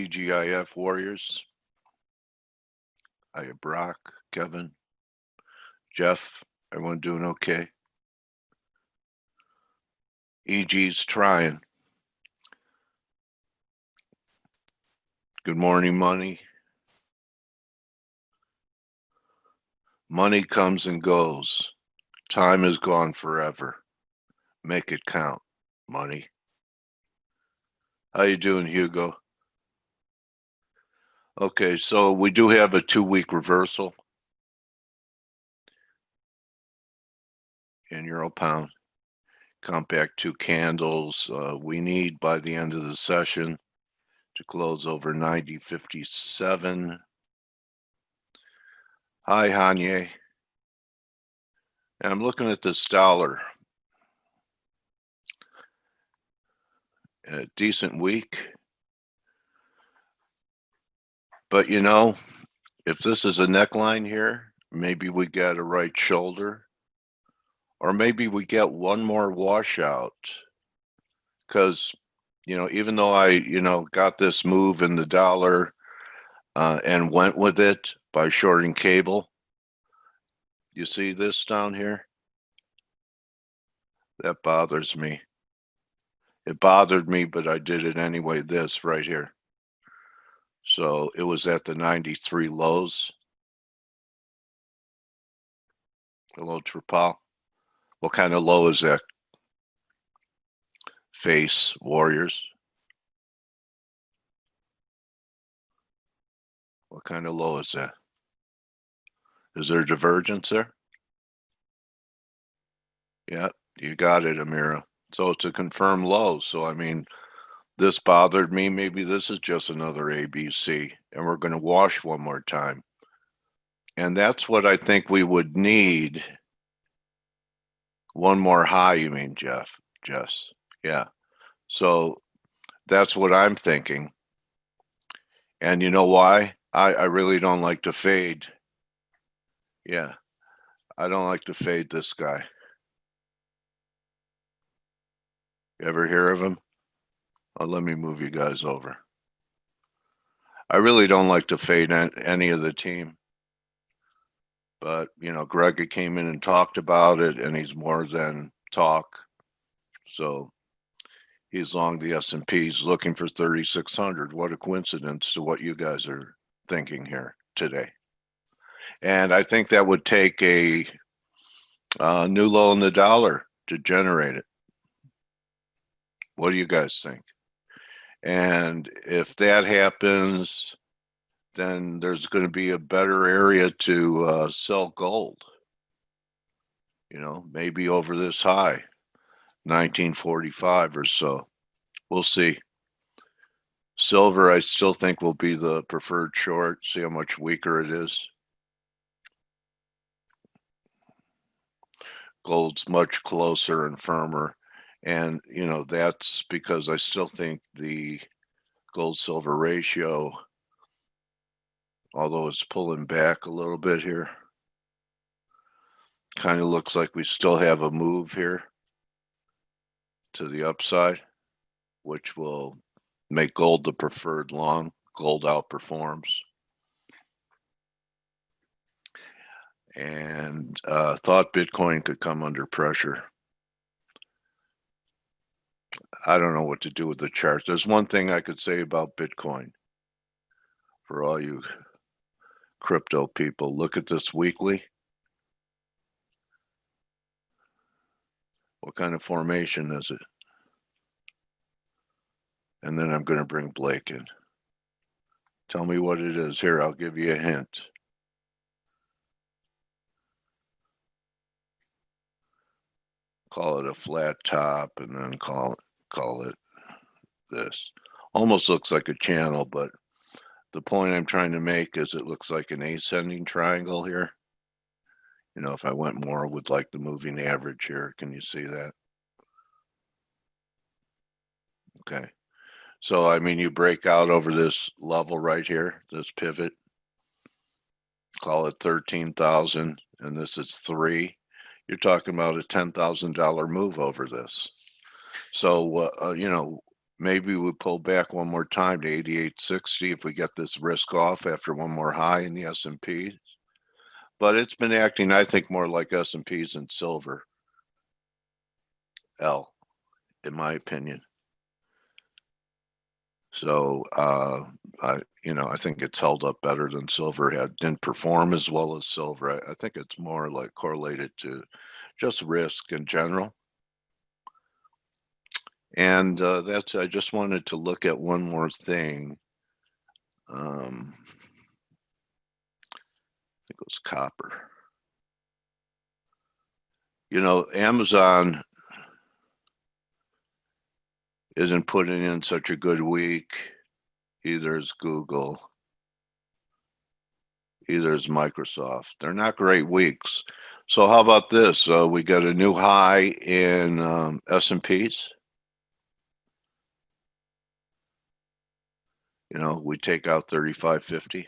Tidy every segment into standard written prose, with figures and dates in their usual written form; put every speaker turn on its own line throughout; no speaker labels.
TGIF Warriors. Hiya, Brock, Kevin, Jeff, everyone doing okay? EG's trying. Good morning, money. Money comes and goes. Time is gone forever. Make it count, money. How you doing, Hugo? Okay, so we do have a 2-week reversal in Euro Pound. Count back 2 candles. We need by the end of the session to close over 90.57. Hi, Hanye. I'm looking at this dollar. A decent week. But you know, if this is a neckline here, maybe we get a right shoulder, or maybe we get one more washout. Because, you know, even though I, got this move in the dollar and went with it by shorting cable, you see this down here? That bothers me. It bothered me, but I did it anyway, this right here. So it was at the 93 lows. Hello, Tripal. What kind of low is that? Face Warriors. What kind of low is that? Is there divergence there? Yeah, you got it, Amira. So it's a confirmed low. So, I mean, this bothered me. Maybe this is just another ABC, and we're going to wash one more time. And that's what I think we would need. One more high, you mean, Jess? Yeah. So that's what I'm thinking. And you know why? I really don't like to fade. Yeah. I don't like to fade this guy. You ever hear of him? Oh, let me move you guys over. I really don't like to fade any of the team. But, you know, Greg came in and talked about it, and he's more than talk. So he's long the S&P. He's looking for 3,600. What a coincidence to what you guys are thinking here today. And I think that would take a new low in the dollar to generate it. What do you guys think? And if that happens, then there's going to be a better area to sell gold. You know, maybe over this high, 1945 or so. We'll see. Silver, I still think will be the preferred short. See how much weaker it is. Gold's much closer and firmer. And, you know, that's because I still think the gold-silver ratio, although it's pulling back a little bit here, kind of looks like we still have a move here to the upside, which will make gold the preferred long. Gold outperforms. And thought Bitcoin could come under pressure. I don't know what to do with the charts. There's one thing I could say about Bitcoin for all you crypto people. Look at this weekly. What kind of formation is it? And then I'm going to bring Blake in. Tell me what it is. Here, I'll give you a hint. Call it a flat top and then call it this. Almost looks like a channel, but the point I'm trying to make is it looks like an ascending triangle here. You know, if I went more with like the moving average here, can you see that? Okay. So, I mean, you break out over this level right here, this pivot, call it 13,000, and this is 3. You're talking about a $10,000 move over this. So, you know, maybe we pull back one more time to 88.60 if we get this risk off after one more high in the S&P. But it's been acting, I think, more like S&Ps and silver, L, in my opinion. So, I think it's held up better than silver had. Didn't perform as well as silver. I think it's more like correlated to just risk in general. And I just wanted to look at one more thing. I think it was copper. Amazon isn't putting in such a good week. Either is Google, either is Microsoft. They're not great weeks. So how about this? We got a new high in S&Ps. We take out 35.50.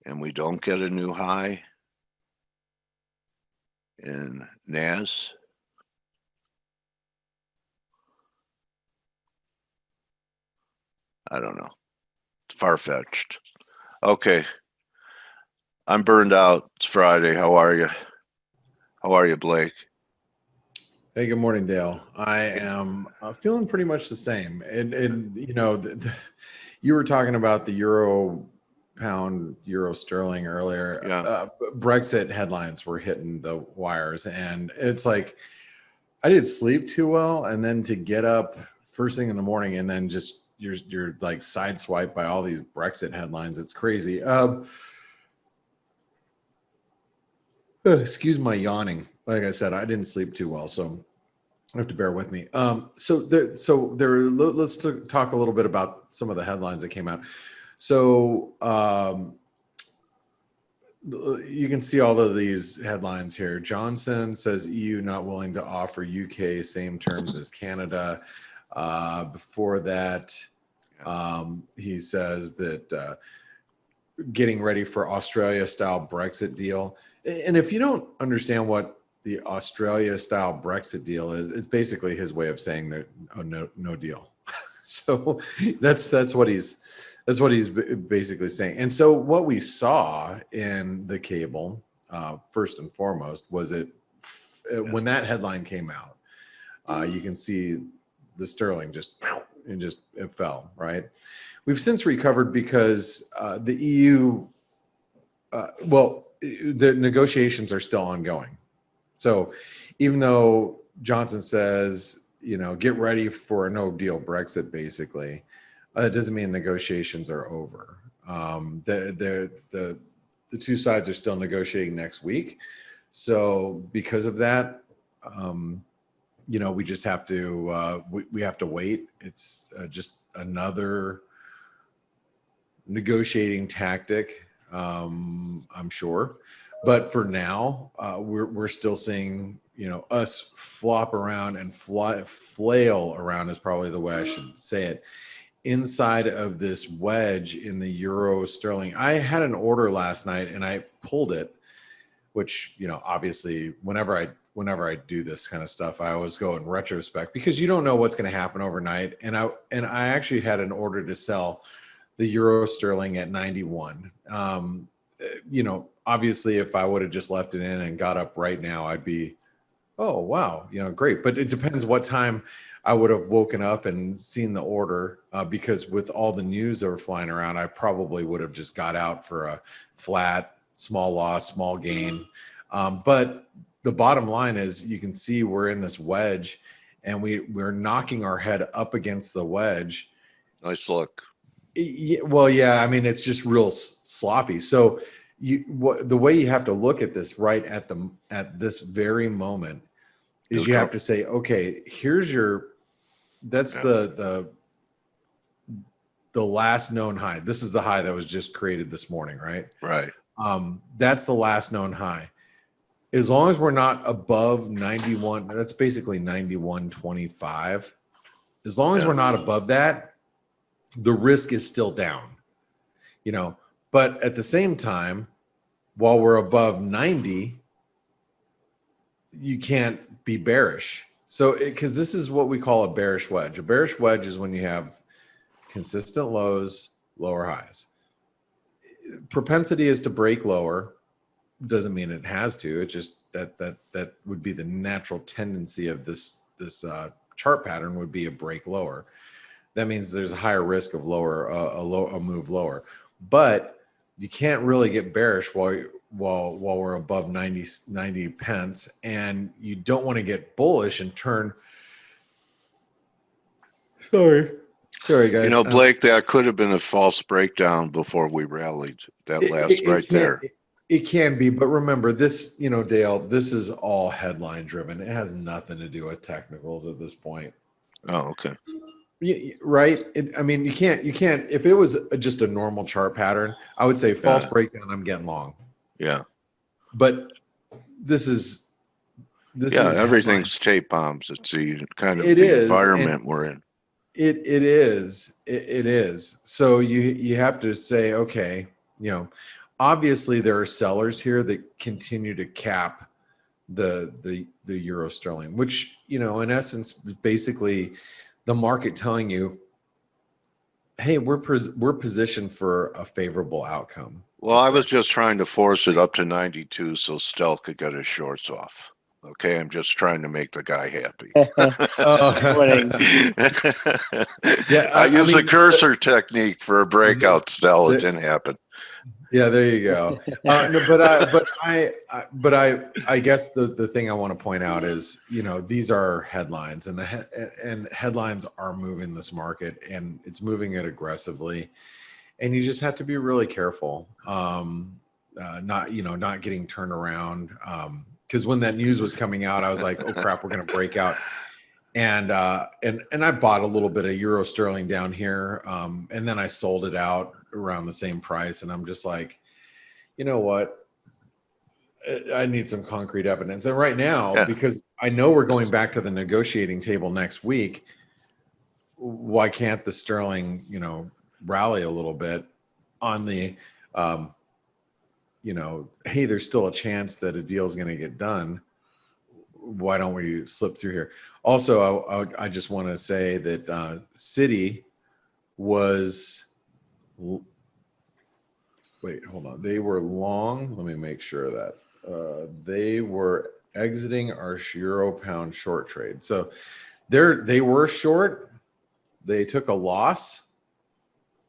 And we don't get a new high in NAS. I don't know. It's far-fetched. Okay. I'm burned out. It's Friday. How are you? How are you, Blake?
Hey, good morning, Dale. I am feeling pretty much the same. And you were talking about the euro pound, euro sterling earlier.
Yeah.
Brexit headlines were hitting the wires, and it's like I didn't sleep too well, and then to get up first thing in the morning, and then just you're like sideswiped by all these Brexit headlines. It's crazy. Excuse my yawning. Like I said, I didn't sleep too well, so you have to bear with me. Let's talk a little bit about some of the headlines that came out. So you can see all of these headlines here. Johnson says EU not willing to offer UK same terms as Canada. Before that, he says that getting ready for Australia-style Brexit deal. And if you don't understand what the Australia-style Brexit deal is, it's basically his way of saying that no deal. So that's what he's basically saying. And so what we saw in the cable, first and foremost, was when that headline came out, you can see the sterling it fell, right? We've since recovered because the EU, the negotiations are still ongoing. So even though Johnson says, get ready for a no deal Brexit, basically, that doesn't mean negotiations are over. The two sides are still negotiating next week. So because of that, we just have to we have to wait. It's just another negotiating tactic, I'm sure. But for now, we're still seeing, us flop around and flail around is probably the way I should say it, inside of this wedge in the euro sterling. I had an order last night and I pulled it, which, obviously whenever I do this kind of stuff, I always go in retrospect because you don't know what's going to happen overnight. And I actually had an order to sell the euro sterling at 91. Obviously if I would have just left it in and got up right now, I'd be, oh, wow, great. But it depends what time I would have woken up and seen the order, because with all the news that were flying around, I probably would have just got out for a flat, small loss, small gain. But the bottom line is you can see we're in this wedge and we're knocking our head up against the wedge.
Nice look.
Well, yeah, I mean, it's just real sloppy. So the way you have to look at this right at this very moment is you have to say, okay, here's that's the last known high. This is the high that was just created this morning, right?
Right.
That's the last known high. As long as we're not above 91, that's basically 91.25. As long as we're not above that, the risk is still down, but at the same time, while we're above 90, you can't be bearish. So, because this is what we call a bearish wedge. A bearish wedge is when you have consistent lows, lower highs. Propensity is to break lower. Doesn't mean it has to. It's just that would be the natural tendency of this chart pattern would be a break lower. That means there's a higher risk of a move lower. But you can't really get bearish while we're above 90 pence, and you don't want to get bullish and turn. Sorry guys.
Blake, that could have been a false breakdown before we rallied. That last right there.
It can be, but remember this, Dale, this is all headline driven. It has nothing to do with technicals at this point.
Oh, okay.
Right. You can't, if it was just a normal chart pattern, I would say false breakdown, I'm getting long.
Yeah.
But this is
everything's tape bombs. It's the kind of environment we're in.
It is. So you have to say, okay, obviously there are sellers here that continue to cap the euro sterling, which, in essence, basically the market telling you, hey, we're positioned for a favorable outcome.
Well, I was just trying to force it up to 92 so Stel could get his shorts off. Okay, I'm just trying to make the guy happy. I use the cursor technique for a breakout, Stel. It didn't happen.
Yeah, there you go. But I guess the thing I want to point out is, these are headlines, and headlines are moving this market, and it's moving it aggressively, and you just have to be really careful, not getting turned around. Because when that news was coming out, I was like, oh crap, we're going to break out. And I bought a little bit of euro sterling down here, and then I sold it out around the same price. And I'm just like, you know what? I need some concrete evidence. And right now, because I know we're going back to the negotiating table next week, why can't the sterling, rally a little bit on the, hey, there's still a chance that a deal is going to get done. Why don't we slip through here? Also, I just want to say that Citi was, wait, hold on. They were long. Let me make sure of that. They were exiting our euro pound short trade. So they were short. They took a loss.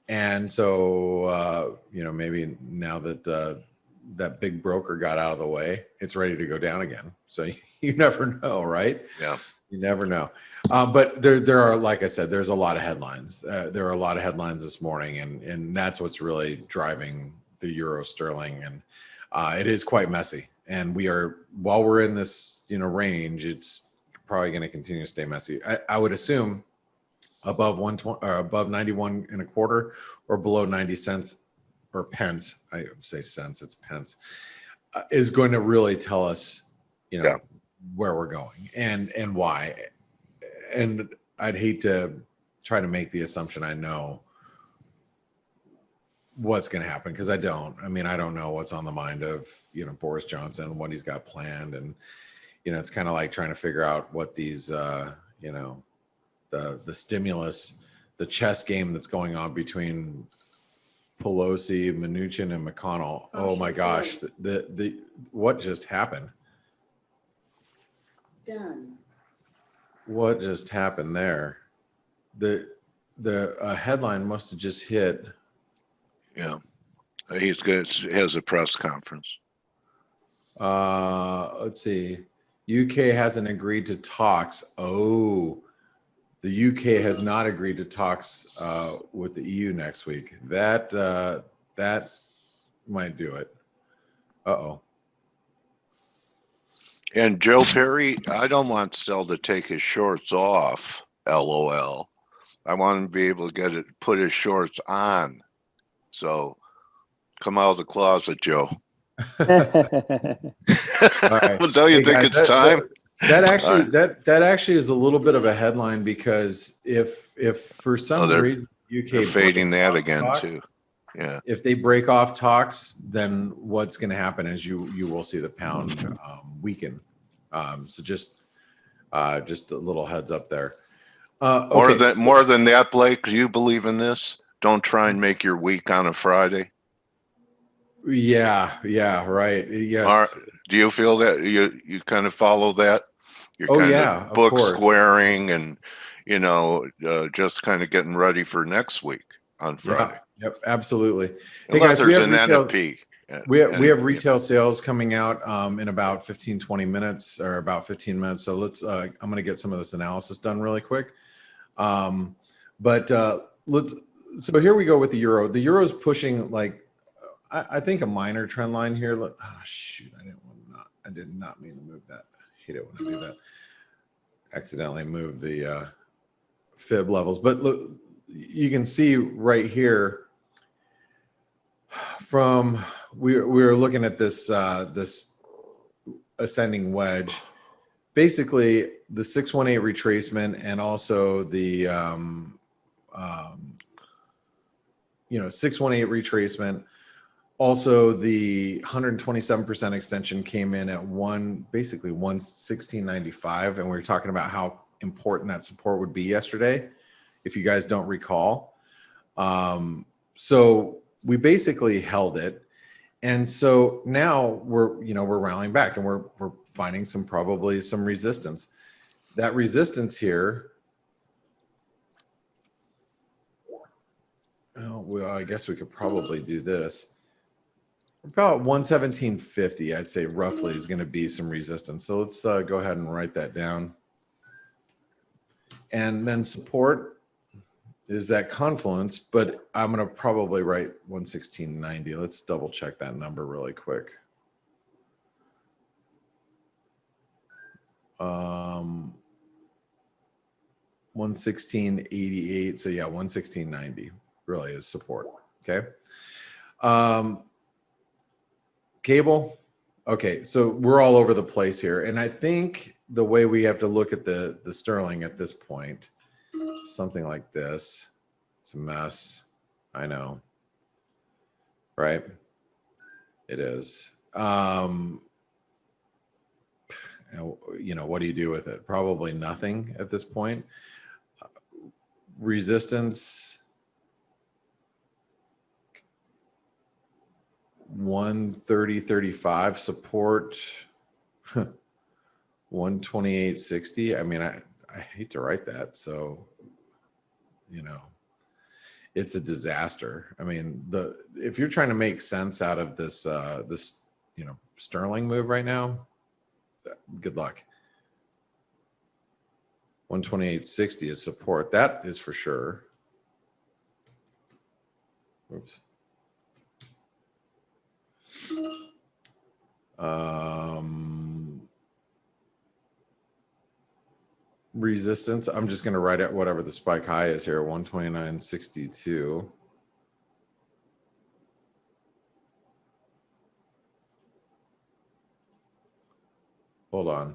And so, maybe now that that big broker got out of the way, it's ready to go down again. So you never know, right?
Yeah.
You never know. But there are, like I said, there's a lot of headlines. There are a lot of headlines this morning, and that's what's really driving the euro sterling. And it is quite messy. And while we're in this, range, it's probably going to continue to stay messy. I would assume above 120 or above 91 and a quarter, or below 90 cents or pence. I say cents, it's pence, is going to really tell us, where we're going and why. And I'd hate to try to make the assumption I know what's going to happen, because I don't. I don't know what's on the mind of, Boris Johnson, what he's got planned. And, it's kind of like trying to figure out what these, the stimulus, the chess game that's going on between Pelosi, Mnuchin, and McConnell. Oh my gosh, the what just happened?
Done.
What just happened there? The headline must have just hit.
Yeah, he has a press conference.
Let's see. UK hasn't agreed to talks. Oh, the UK has not agreed to talks with the EU next week. That might do it. Uh-oh.
And Joe Perry, I don't want Stel to take his shorts off, LOL. I want him to be able to put his shorts on. So come out of the closet, Joe.
All right.
Well, don't you think it's time?
That actually is a little bit of a headline, because if for some reason UK
they're fading that again
talks,
too. Yeah.
If they break off talks, then what's going to happen is you will see the pound weaken. So just a little heads up there.
More
Okay.
than that, Blake, do you believe in this? Don't try and make your week on a Friday.
Yeah, right. Yes.
Do you feel that you kind of follow that? You're
Oh
kind
yeah,
of
of
book
course.
squaring and just kind of getting ready for next week on
Yeah.
Friday.
Yep. Absolutely. Hey
Unless
guys, we
there's
have
an
retail.
NFP.
We have retail sales coming out in about 15-20 minutes, or about 15 minutes. So let's I'm going to get some of this analysis done really quick. But let's so here we go with the euro. The euro is pushing, like, I think, a minor trend line here. Oh shoot, I did not mean to move that. I hate it when I do that. Accidentally move the fib levels. But look, you can see right here from we were looking at this this ascending wedge. Basically, the 618 retracement, and also the 618 retracement. Also, the 127% extension came in at basically 116.95, and we were talking about how important that support would be yesterday, if you guys don't recall. So we basically held it, and so now we're rallying back, and we're finding probably some resistance. That resistance here. Oh, well, I guess we could probably do this. About 117.50, I'd say roughly, is going to be some resistance. So let's go ahead and write that down. And then support is that confluence, but I'm going to probably write 116.90. Let's double check that number really quick. 116.88. So yeah, 116.90 really is support. Okay. Cable. Okay, so we're all over the place here, and I think the way we have to look at the sterling at this point, something like this. It's a mess. I know, right? It is. What do you do with it? Probably nothing at this point. Resistance 130.35, support 128.60. I mean, I hate to write that, so it's a disaster. I mean, if you're trying to make sense out of this sterling move right now, good luck. 128.60 is support. That is for sure. Oops. Resistance, I'm just going to write out whatever the spike high is here, 129.62. Hold on.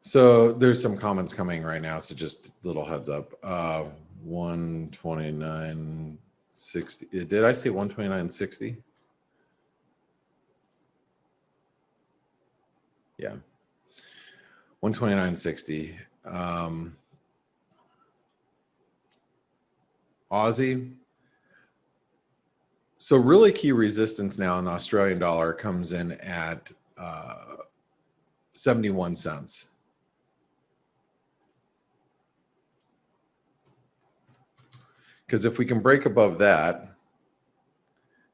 So there's some comments coming right now, so just little heads up. 129.60. Did I say 129.60? Yeah. 129.60. Aussie. So really key resistance now in the Australian dollar comes in at 71 cents. Because if we can break above that,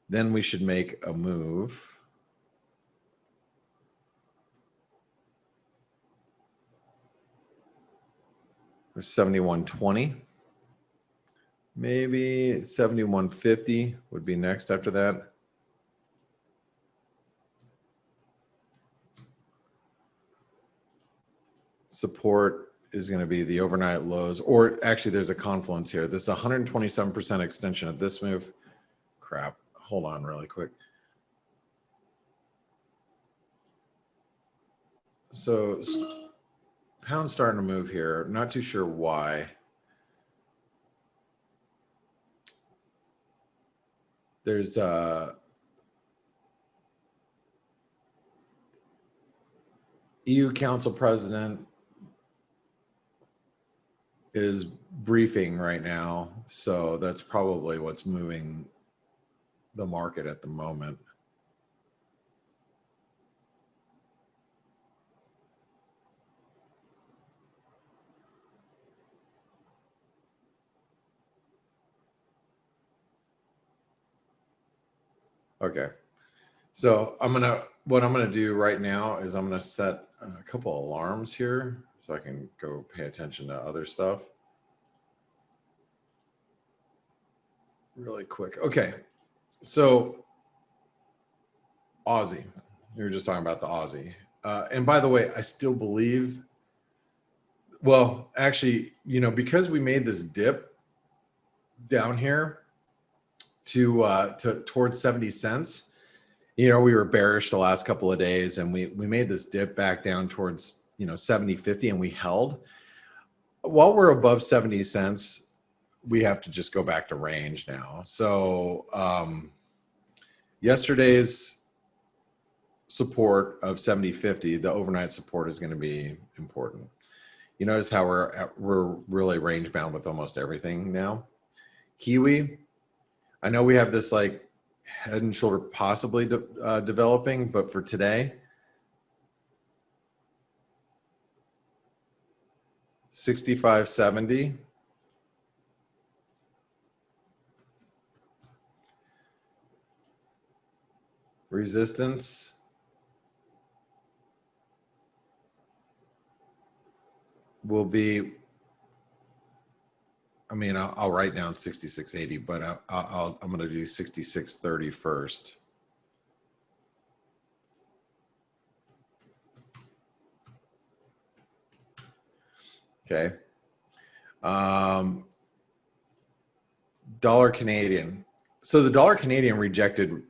then we should make a move. Or 71.20. Maybe 71.50 would be next after that. Support is going to be the overnight lows, or actually there's a confluence here. This is 127% extension of this move. Crap. Hold on really quick. So pound starting to move here. Not too sure why. There's EU Council President is briefing right now, so that's probably what's moving the market at the moment. Okay, so what I'm gonna do right now is I'm gonna set a couple alarms here so I can go pay attention to other stuff really quick. Okay, so Aussie, you were just talking about the Aussie, and by the way, I still believe. Well, actually, you know, because we made this dip down here to towards 70 cents. You know, we were bearish the last couple of days, and we made this dip back down towards, you know, 70.50, and we held. While we're above 70 cents, we have to just go back to range now. So yesterday's support of 70.50, the overnight support is going to be important. You notice how we're really range bound with almost everything now. Kiwi, I know we have this like head and shoulder possibly developing, but for today, 65.70. Resistance. Will be, I mean, I'll write down 66.80, but I'm going to do 66.30 first. Okay. Dollar Canadian. So the dollar Canadian rejected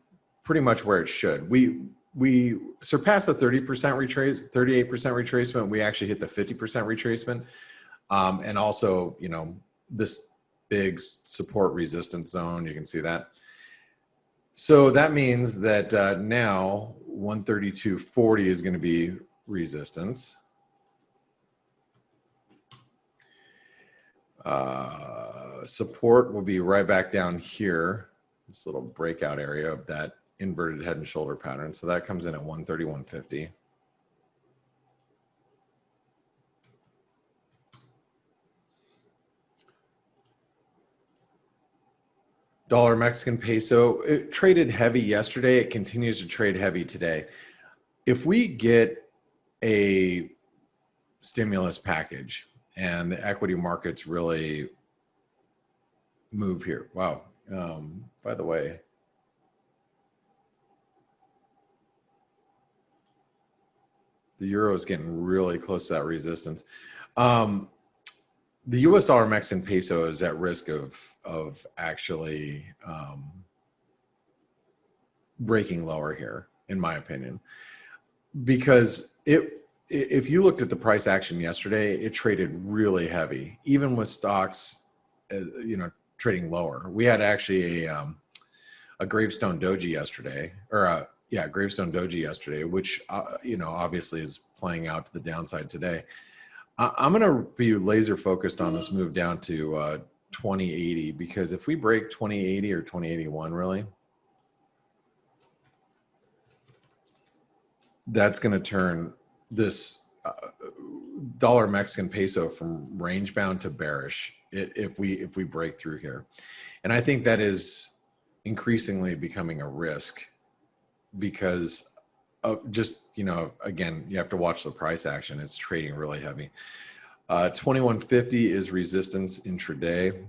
pretty much where it should. We surpassed the 30% retrace, 38% retracement. We actually hit the 50% retracement. And also, you know, this big support resistance zone, you can see that. So that means that now 132.40 is going to be resistance. Support will be right back down here, this little breakout area of that inverted head and shoulder pattern. So that comes in at 131.50. Dollar Mexican peso, it traded heavy yesterday. It continues to trade heavy today. If we get a stimulus package and the equity markets really move here. Wow. By the way, the euro is getting really close to that resistance. The US dollar Mexican peso is at risk of actually breaking lower here, in my opinion, because if you looked at the price action yesterday, it traded really heavy, even with stocks, you know, trading lower. We had actually a gravestone doji yesterday, or gravestone doji yesterday, which you know, obviously is playing out to the downside today. I'm going to be laser focused on this move down to 2080, because if we break 2080 or 2081, really, that's going to turn this dollar Mexican peso from range bound to bearish if we break through here. And I think that is increasingly becoming a risk because of just, you know, again, you have to watch the price action. It's trading really heavy. 2150 is resistance intraday.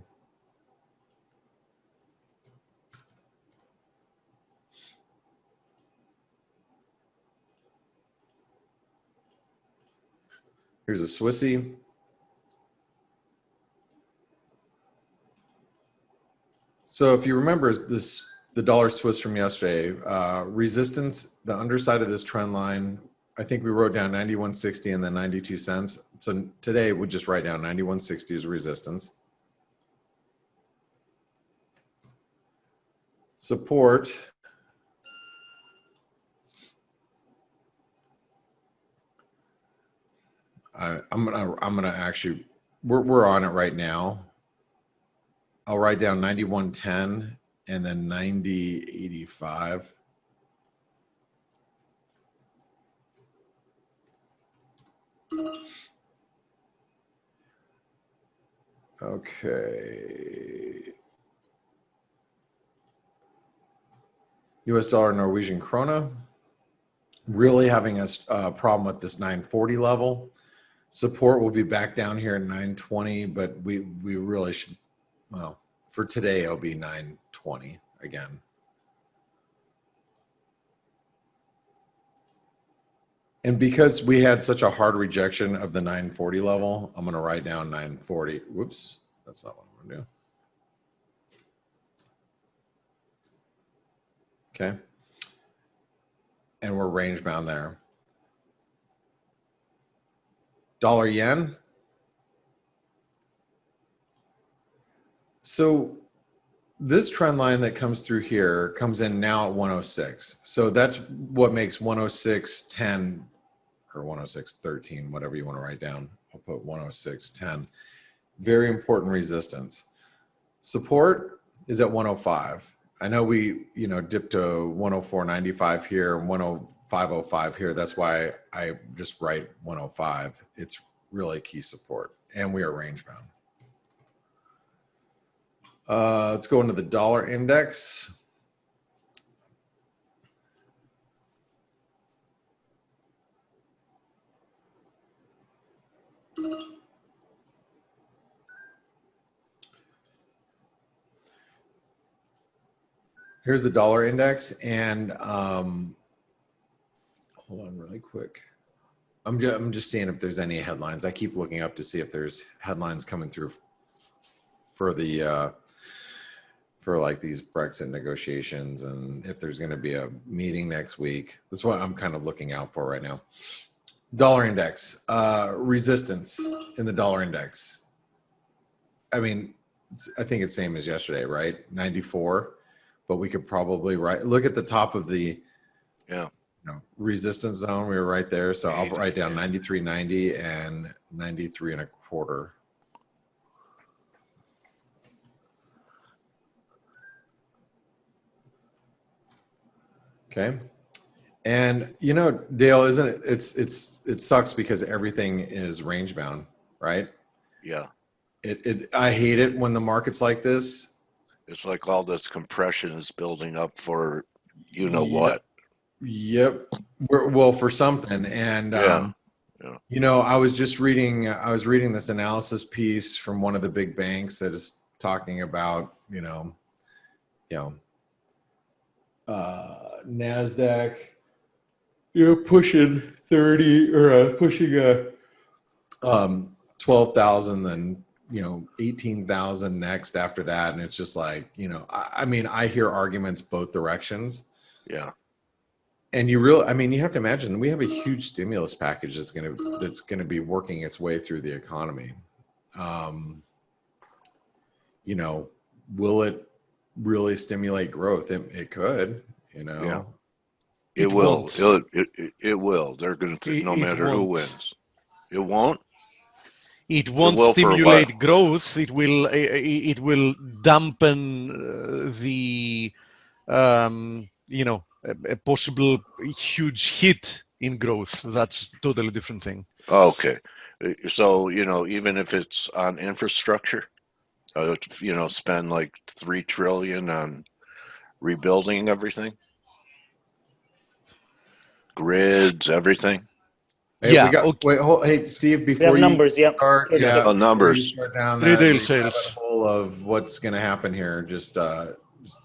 Here's a Swissy. So if you remember this, the dollar Swiss from yesterday, resistance, the underside of this trend line, I think we wrote down 91.60 and then 92 cents. So today we just write down 91.60 as resistance. Support. I'm gonna actually, we're on it right now. I'll write down 91.10 and then 90.85. Okay. US dollar, Norwegian krona. Really having a problem with this 940 level. Support will be back down here at 920, but we really should, well, for today, it'll be 920 again. And because we had such a hard rejection of the 940 level, I'm going to write down 940. Whoops, that's not what I'm going to do. Okay. And we're range bound there. Dollar yen. So this trend line that comes through here comes in now at 106. So that's what makes 106.10 or 106.13, whatever you want to write down. I'll put 106.10. Very important resistance. Support is at 105. I know we, dipped to 104.95 here and 105.05 here. That's why I just write 105. It's really key support, and we are range bound. Let's go into the dollar index. Here's the dollar index, and hold on really quick. I'm just seeing if there's any headlines. I keep looking up to see if there's headlines coming through for the for like these Brexit negotiations, and if there's going to be a meeting next week. That's what I'm kind of looking out for right now. Dollar index, resistance in the dollar index. I mean, I think it's same as yesterday, right? 94. But we could probably look at the top of the resistance zone. We were right there. So I'll write down 93.90 and 93.25. Okay. And Dale, isn't it? It sucks because everything is range bound, right?
Yeah.
I hate it when the market's like this.
It's like all this compression is building up for what.
Yep. Well, for something. And I was reading this analysis piece from one of the big banks that is talking about NASDAQ pushing 30 or pushing 12,000 and 18,000 next after that. And it's just like, I hear arguments both directions.
Yeah.
And you have to imagine we have a huge stimulus package that's going to be working its way through the economy. Will it really stimulate growth? It could,
Yeah. It will. It will. They're going to, no matter who wins. It won't?
It won't stimulate growth. It will dampen the a possible huge hit in growth. That's a totally different thing.
Okay. So, even if it's on infrastructure, spend like $3 trillion on rebuilding everything, grids, everything.
Hey, hey, Steve, before you
numbers,
start,
numbers.
Start down
retail sales
of what's going to happen here. Just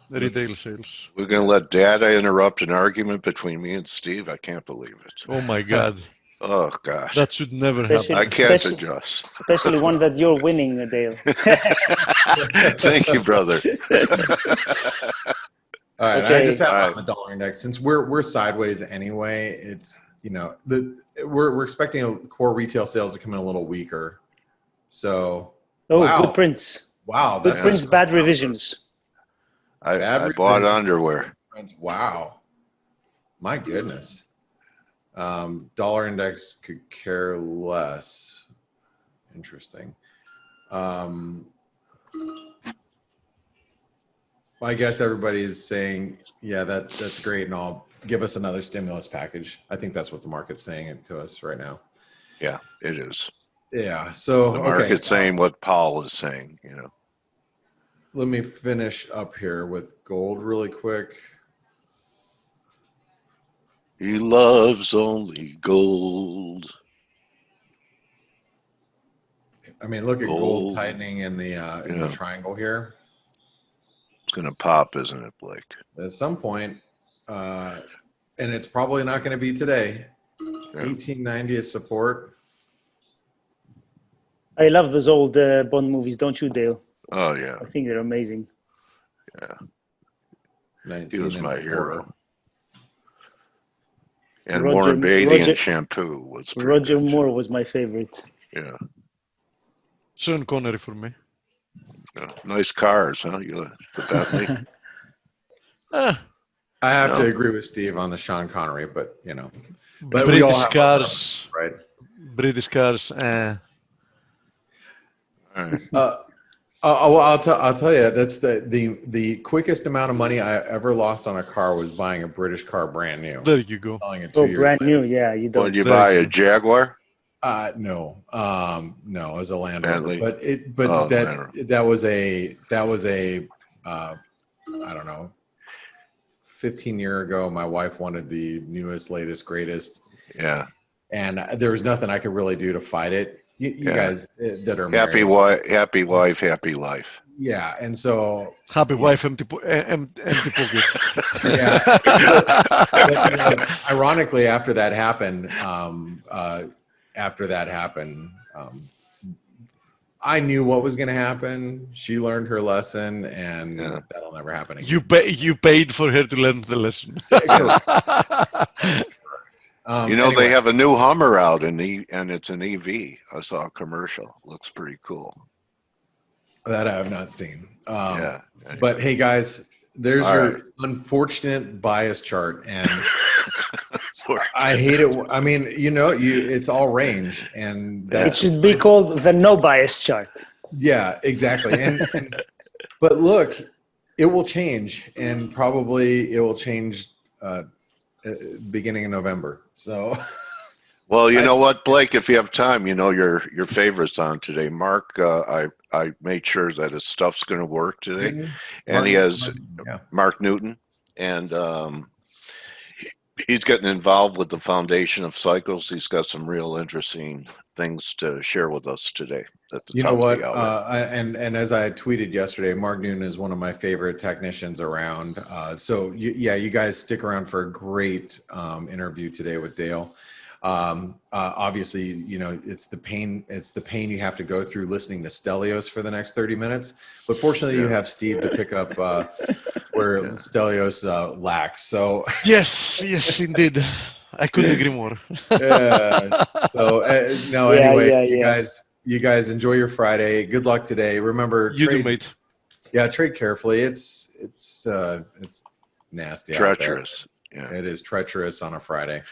retail sales.
We're going to let data interrupt an argument between me and Steve. I can't believe it.
Oh my God.
Oh gosh.
That should never happen.
I can't adjust.
Especially one that you're winning, Dale.
Thank
you, brother.
All right. Okay. I just have on the dollar index, since we're sideways anyway, it's we're expecting core retail sales to come in a little weaker. So
good prints.
Wow.
Good prints, bad revisions.
I bought underwear.
Wow. My goodness. Dollar index could care less. Interesting. I guess everybody's saying, yeah, that's great and all. Give us another stimulus package. I think that's what the market's saying to us right now.
Yeah, it is.
Yeah. So
The market's saying what Paul is saying, you know.
Let me finish up here with gold really quick.
He loves only gold.
I mean, look at gold
Gold.
tightening in the
Yeah.
triangle here.
It's going to pop, isn't it, Blake?
At some point, and it's probably not going to be today.
Yeah.
1890 is support.
I love those old Bond movies, don't you, Dale?
Oh, yeah.
I think they're amazing.
Yeah. He was my
19
hero. And
Roger-
Warren Beatty
Roger-
and shampoo was pretty
Roger
good.
Moore was my favorite.
Yeah.
Sean Connery for me.
Yeah. Nice cars, huh? You the Bentley?
Ah,
I have to
No.
agree with Steve on the Sean Connery, but you know, but we
British
all have our
cars.
right?
British cars.
All right.
Well, I'll tell you, that's the quickest amount of money I ever lost on a car was buying a British car brand new.
There you go.
Selling it 2
Oh,
years
brand
later.
new. Yeah, you
What
don't.
did you buy? A Jaguar?
No, it was a Land Rover,
Bentley?
but
Oh, Land Rover.
that was a I don't know, 15-year ago. My wife wanted the newest, latest, greatest,
Yeah.
and there was nothing I could really do to fight it. You
Yeah.
guys that are
Happy
married,
wife, happy life.
yeah, and so
Happy
Yeah.
wife, empty pocket.
yeah. But, you know, ironically, after that happened, I knew what was going to happen. She learned her lesson, and
Yeah.
that'll never happen again.
You paid for her to learn the lesson.
You know,
Anyway,
they have a new Hummer out and it's an EV. I saw a commercial. Looks pretty cool.
that I have not seen.
Yeah.
But hey, guys, there's
All
your
right.
unfortunate bias chart, and I hate it. I mean, it's all range, and
It
that's
should be called the no bias chart.
yeah, exactly. But look, it will change, and probably it will change beginning of November. So,
Well, you know what, Blake, if you have time, you know your favorite's on today. Mark, I made sure that his stuff's going to work today. And he has Mark Newton, and he's getting involved with the Foundation of Cycles. He's got some real interesting things to share with us today. At the
you
top
know what?
of the hour.
And as I tweeted yesterday, Mark Newton is one of my favorite technicians around. So you guys stick around for a great interview today with Dale. Obviously, it's the pain you have to go through listening to Stelios for the next 30 minutes. But fortunately, you have Steve to pick up where Stelios lacks. So
yes, indeed. I couldn't agree more.
Anyway, you guys enjoy your Friday. Good luck today. Remember,
You do, mate.
Yeah, trade carefully. It's nasty.
Treacherous.
Out
Yeah.
there. It is treacherous on a Friday.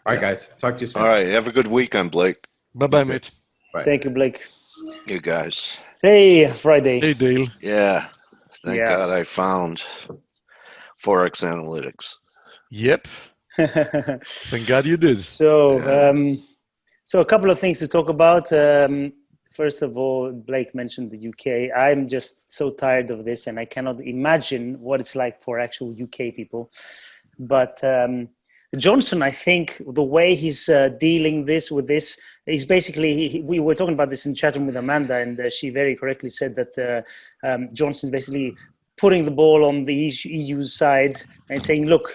All right, guys. Talk to you soon.
All right. Have a good weekend, Blake.
Bye-bye,
too.
mate.
Bye.
Thank you, Blake.
You guys.
Hey, Friday.
Hey, Dale.
Yeah. Thank
Yeah.
God I found ForexAnalytix.
Yep. Thank God you did.
So,
Yeah.
so a couple of things to talk about. First of all, Blake mentioned the UK. I'm just so tired of this, and I cannot imagine what it's like for actual UK people. But Johnson, I think the way he's dealing with this is basically, we were talking about this in chat room with Amanda, and she very correctly said that Johnson basically putting the ball on the EU side and saying, look,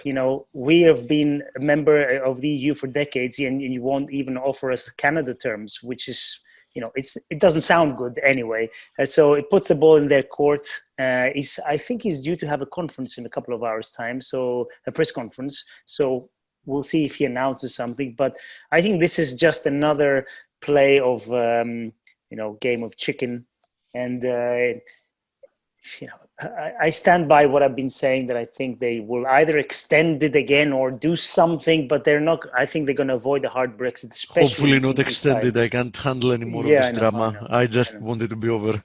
we have been a member of the EU for decades, and you won't even offer us Canada terms, which is, it doesn't sound good anyway. So it puts the ball in their court. I think he's due to have a conference in a couple of hours' time, so a press conference. So we'll see if he announces something. But I think this is just another play of, game of chicken. And, I stand by what I've been saying, that I think they will either extend it again or do something, but they're not. I think they're going to avoid a hard Brexit, especially
Hopefully not
in these
extended. I
times.
can't handle any more of
Yeah,
this
I know,
drama. I just want it to be over.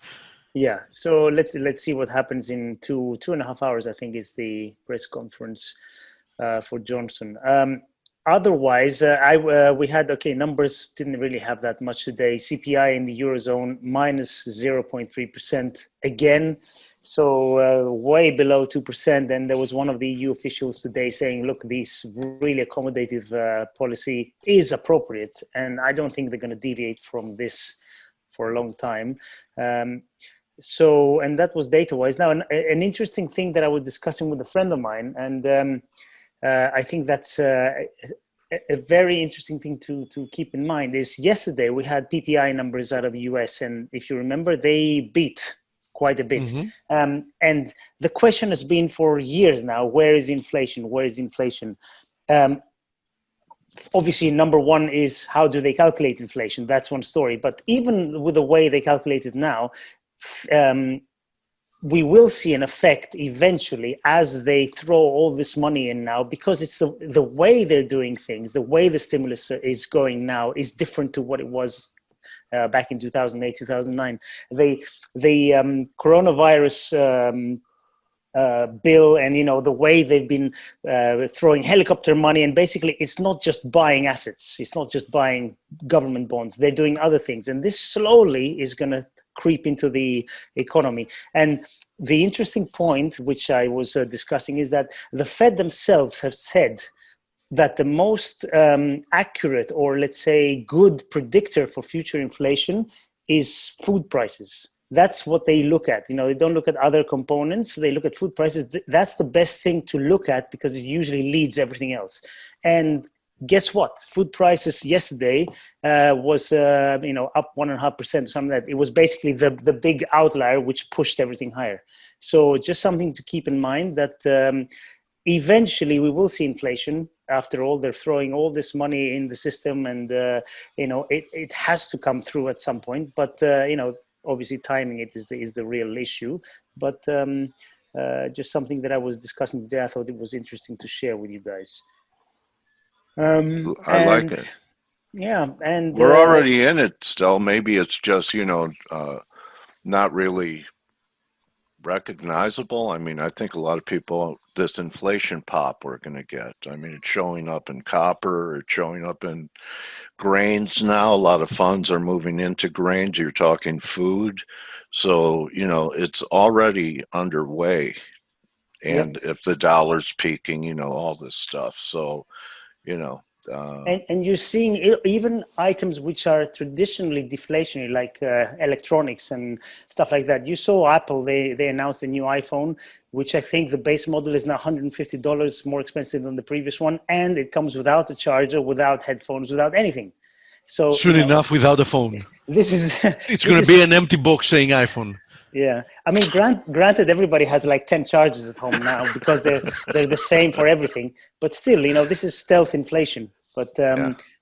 Yeah, so let's see what happens in 2.5 hours. I think is the press conference for Johnson. Otherwise, we had numbers didn't really have that much today. CPI in the Eurozone minus 0.3% again, so way below 2%. And there was one of the EU officials today saying, "Look, this really accommodative policy is appropriate, and I don't think they're going to deviate from this for a long time." So, and that was data-wise. Now, an interesting thing that I was discussing with a friend of mine, and I think that's a very interesting thing to keep in mind, is yesterday we had PPI numbers out of the US, and if you remember, they beat quite a bit.
Mm-hmm.
And the question has been for years now, where is inflation? Where is inflation? Obviously, number one is how do they calculate inflation? That's one story. But even with the way they calculate it now, we will see an effect eventually as they throw all this money in now, because it's the way they're doing things, the way the stimulus is going now is different to what it was back in 2008, 2009. The coronavirus bill, and the way they've been throwing helicopter money, and basically it's not just buying assets, it's not just buying government bonds, they're doing other things, and this slowly is going to creep into the economy. And the interesting point, which I was discussing, is that the Fed themselves have said that the most accurate, or let's say good predictor for future inflation is food prices. That's what they look at. They don't look at other components. They look at food prices. That's the best thing to look at because it usually leads everything else. And guess what? Food prices yesterday was up 1.5% or something like that. It was basically the big outlier which pushed everything higher. So just something to keep in mind, that eventually we will see inflation. After all, they're throwing all this money in the system, and it has to come through at some point. But obviously timing it is the real issue. But just something that I was discussing today, I thought it was interesting to share with you guys.
I like it.
Yeah, and
we're already in it still. Maybe it's just not really recognizable. I mean, I think a lot of people, this inflation pop we're going to get, I mean, it's showing up in copper, it's showing up in grains now. A lot of funds are moving into grains. You're talking food. So, it's already underway. And if the dollar's peaking, all this stuff. So, and
you're seeing even items which are traditionally deflationary, like electronics and stuff like that. You saw Apple, they announced a new iPhone, which I think the base model is now $150 more expensive than the previous one. And it comes without a charger, without headphones, without anything. So
soon enough, without a phone.
This is
it's going to be an empty box saying iPhone.
Yeah, I mean, granted, everybody has like 10 chargers at home now because they're the same for everything. But still, this is stealth inflation. But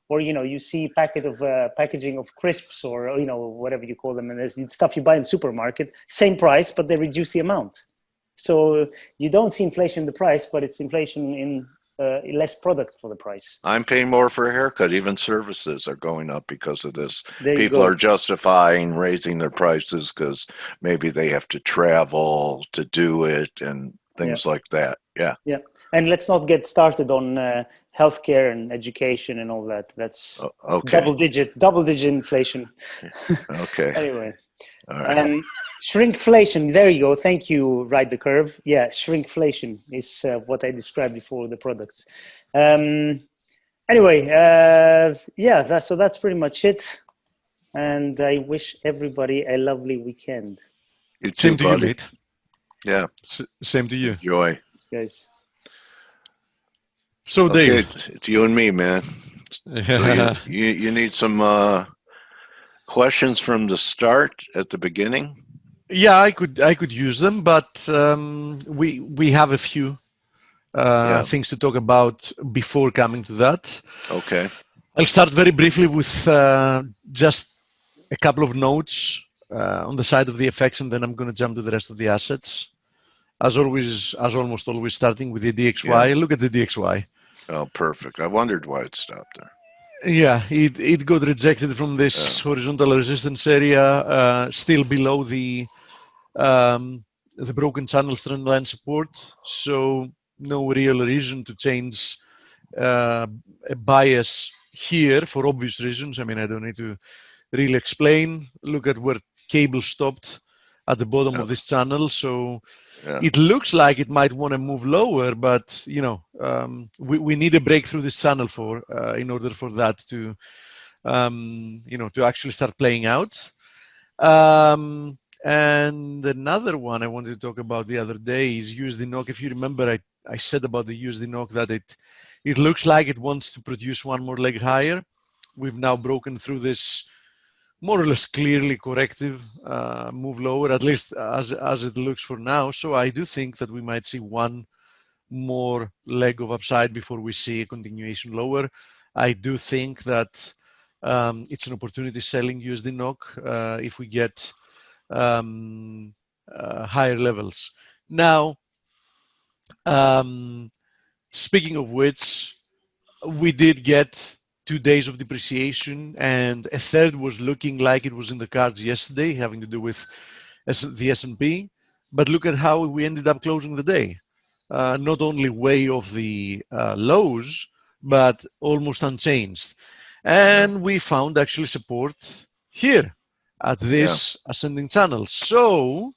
or you see packaging of crisps, or whatever you call them, and there's stuff you buy in the supermarket, same price, but they reduce the amount. So you don't see inflation in the price, but it's inflation in less product for the price.
I'm paying more for a haircut. Even services are going up because of this.
There
People are justifying raising their prices because maybe they have to travel to do it and things like that. Yeah.
Yeah. And let's not get started on healthcare and education and all that. That's double digit inflation.
Okay.
Anyway.
All right.
Shrinkflation. There you go. Thank you. Ride the curve. Yeah. Shrinkflation is what I described before, the products. Anyway. So that's pretty much it. And I wish everybody a lovely weekend.
Same to you, mate.
Yeah.
Same to you.
Enjoy.
Thanks, guys.
So
okay,
Dale,
it's you and me, man. So you need some questions from the start at the beginning.
Yeah, I could use them, but we have a few things to talk about before coming to that.
Okay.
I'll start very briefly with just a couple of notes on the side of the FX, and then I'm going to jump to the rest of the assets. as always, as almost always, starting with the DXY.
Yeah.
Look at the DXY.
Oh, perfect. I wondered why it stopped there.
Yeah, it got rejected from this horizontal resistance area, still below the broken channel trend line support. So no real reason to change a bias here for obvious reasons. I mean, I don't need to really explain. Look at where cable stopped at the bottom of this channel. So it looks like it might want to move lower, but you know, we need a break through this channel for in order for that to you know, to actually start playing out. And another one I wanted to talk about the other day is USD NOK. If you remember, I said about the USD NOK that it looks like it wants to produce one more leg higher. We've now broken through this more or less clearly corrective move lower, at least as it looks for now. So I do think that we might see one more leg of upside before we see a continuation lower. I do think that it's an opportunity selling USD NOK if we get higher levels. Now, speaking of which, we did get 2 days of depreciation, and a third was looking like it was in the cards yesterday, having to do with the S&P. But look at how we ended up closing the day. Not only way off the lows, but almost unchanged. And we found actually support here at this ascending channel. So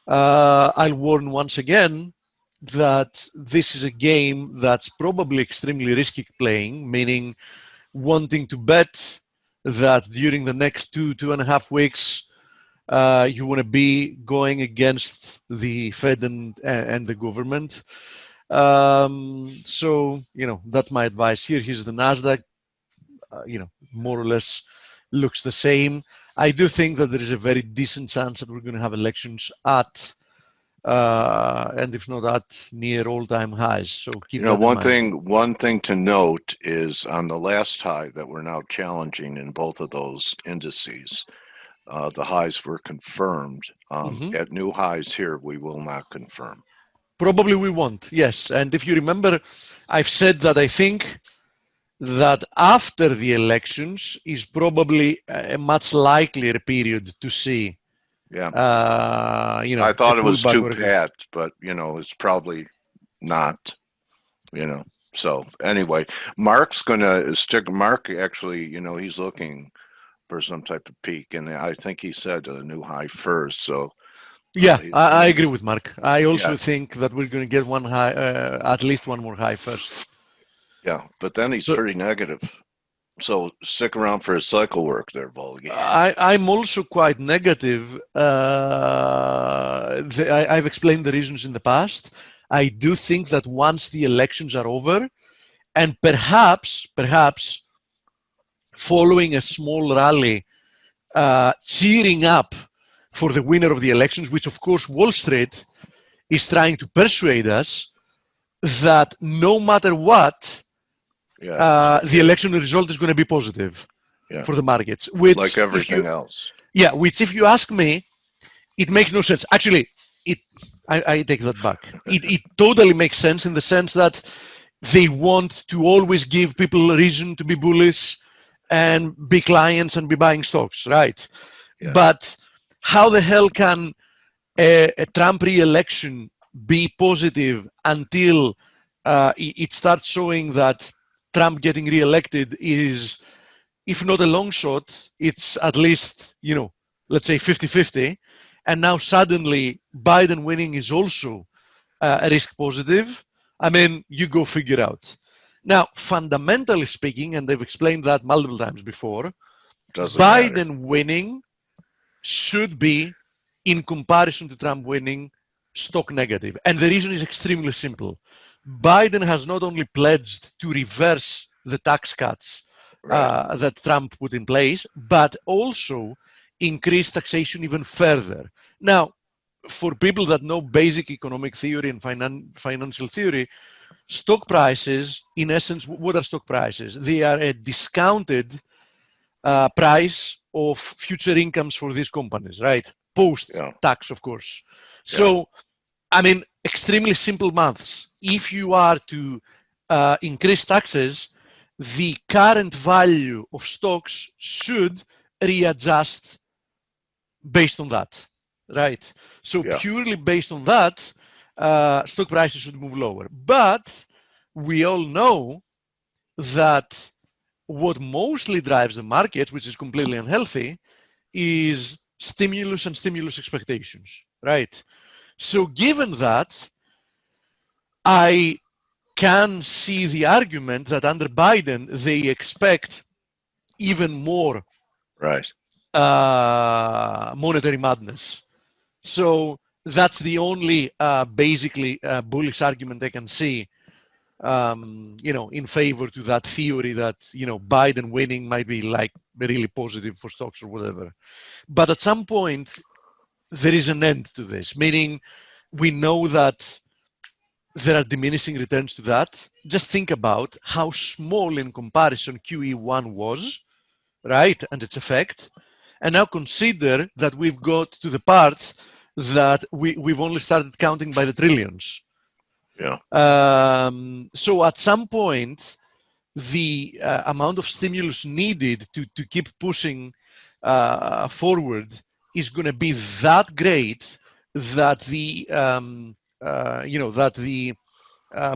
I'll warn once again that this is a game that's probably extremely risky playing, meaning wanting to bet that during the next 2.5 weeks, you want to be going against the Fed and the government. So, you know, that's my advice here. Here's the NASDAQ, you know, more or less looks the same. I do think that there is a very decent chance that we're going to have elections at, and if not at, near all-time highs. So keep that in mind.
One thing to note is on the last high that we're now challenging in both of those indices, the highs were confirmed. At new highs here, we will not confirm.
Probably we won't, yes. And if you remember, I've said that I think that after the elections is probably a much likelier period to see.
Yeah.
You know,
I thought it was too
or
pat, but you know, it's probably not. You know. So anyway, Mark's gonna stick. Mark actually, you know, he's looking for some type of peak, and I think he said a new high first. So
yeah, I agree with Mark. I also think that we're going to get one high, at least one more high first.
Yeah, but then he's pretty negative. So stick around for his cycle work there, Volgi.
I'm also quite negative. I've explained the reasons in the past. I do think that once the elections are over, and perhaps following a small rally, cheering up for the winner of the elections, which of course Wall Street is trying to persuade us that no matter what, the election result is going to be positive for the markets. Which,
like everything else.
Yeah, which if you ask me, it makes no sense. Actually, I take that back. It totally makes sense in the sense that they want to always give people a reason to be bullish and be clients and be buying stocks, right? Yeah. But how the hell can a Trump re-election be positive until it starts showing that Trump getting re-elected is, if not a long shot, it's at least, you know, let's say 50-50. And now suddenly Biden winning is also a risk positive. I mean, you go figure out. Now, fundamentally speaking, and they've explained that multiple times before, Biden winning should be, in comparison to Trump winning, stock negative. And the reason is extremely simple. Biden has not only pledged to reverse the tax cuts that Trump put in place, but also increase taxation even further. Now, for people that know basic economic theory and financial theory, stock prices, in essence, what are stock prices? They are a discounted price of future incomes for these companies, right? Post-tax, of course. So I mean, extremely simple maths. If you are to increase taxes, the current value of stocks should readjust based on that, right? So
Yeah.
purely based on that, stock prices should move lower. But we all know that what mostly drives the market, which is completely unhealthy, is stimulus and stimulus expectations, right? So given that, I can see the argument that under Biden, they expect even more
Right.
monetary madness. So that's the only basically bullish argument I can see, in favor to that theory that, Biden winning might be like really positive for stocks or whatever. But at some point, there is an end to this, meaning we know that there are diminishing returns to that. Just think about how small in comparison QE1 was, right, and its effect. And now consider that we've got to the part that we've only started counting by the trillions.
Yeah.
So at some point, the amount of stimulus needed to keep pushing forward is going to be that great that the that the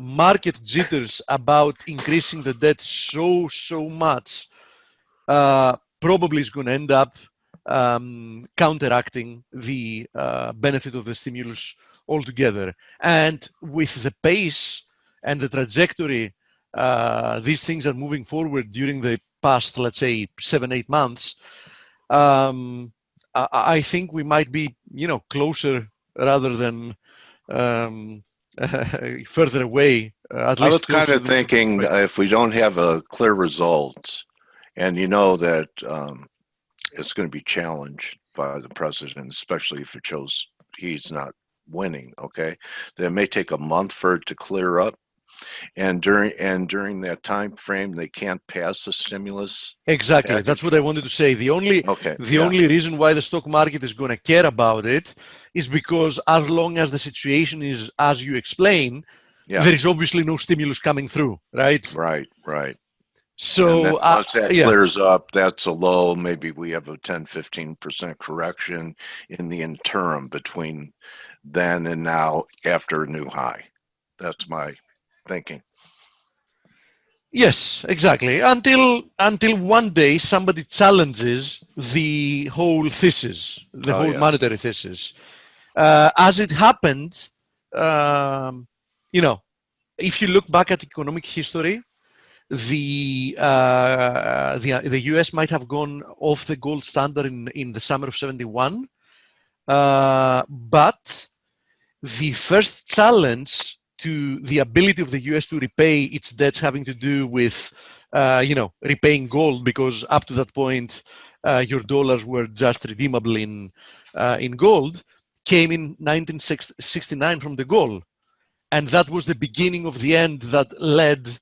market jitters about increasing the debt so much probably is going to end up counteracting the benefit of the stimulus altogether. And with the pace and the trajectory these things are moving forward during the past, let's say, 7-8 months, I think we might be, closer rather than further away. At
I was
least
kind
closer
of
to the
thinking if we don't have a clear result, and you know that it's going to be challenged by the president, especially if it shows he's not winning. Okay, then it may take a month for it to clear up, and during that time frame, they can't pass the stimulus.
Exactly.
package.
That's what I wanted to say. The only reason why the stock market is going to care about it is because as long as the situation is as you explain, there is obviously no stimulus coming through, right?
Right.
So
and then once that
yeah.
clears up, that's a low. Maybe we have a 10-15% correction in the interim between then and now after a new high. That's my thinking.
Yes, exactly. Until one day somebody challenges the whole thesis, the whole monetary thesis. As it happened, if you look back at economic history, the US might have gone off the gold standard in the summer of '71, but the first challenge to the ability of the US to repay its debts having to do with repaying gold, because up to that point your dollars were just redeemable in gold, came in 1969 from de Gaulle. And that was the beginning of the end that led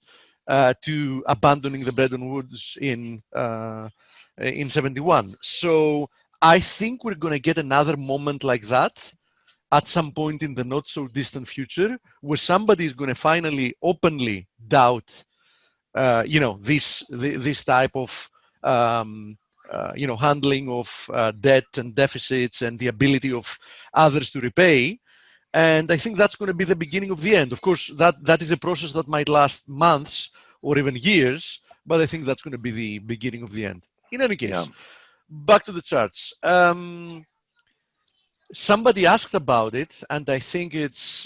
to abandoning the Bretton Woods in '71. So I think we're going to get another moment like that at some point in the not so distant future, where somebody is going to finally openly doubt, this type of handling of debt and deficits and the ability of others to repay. And I think that's going to be the beginning of the end. Of course, that is a process that might last months or even years, but I think that's going to be the beginning of the end. In any case, back to the charts. Somebody asked about it, and I think it's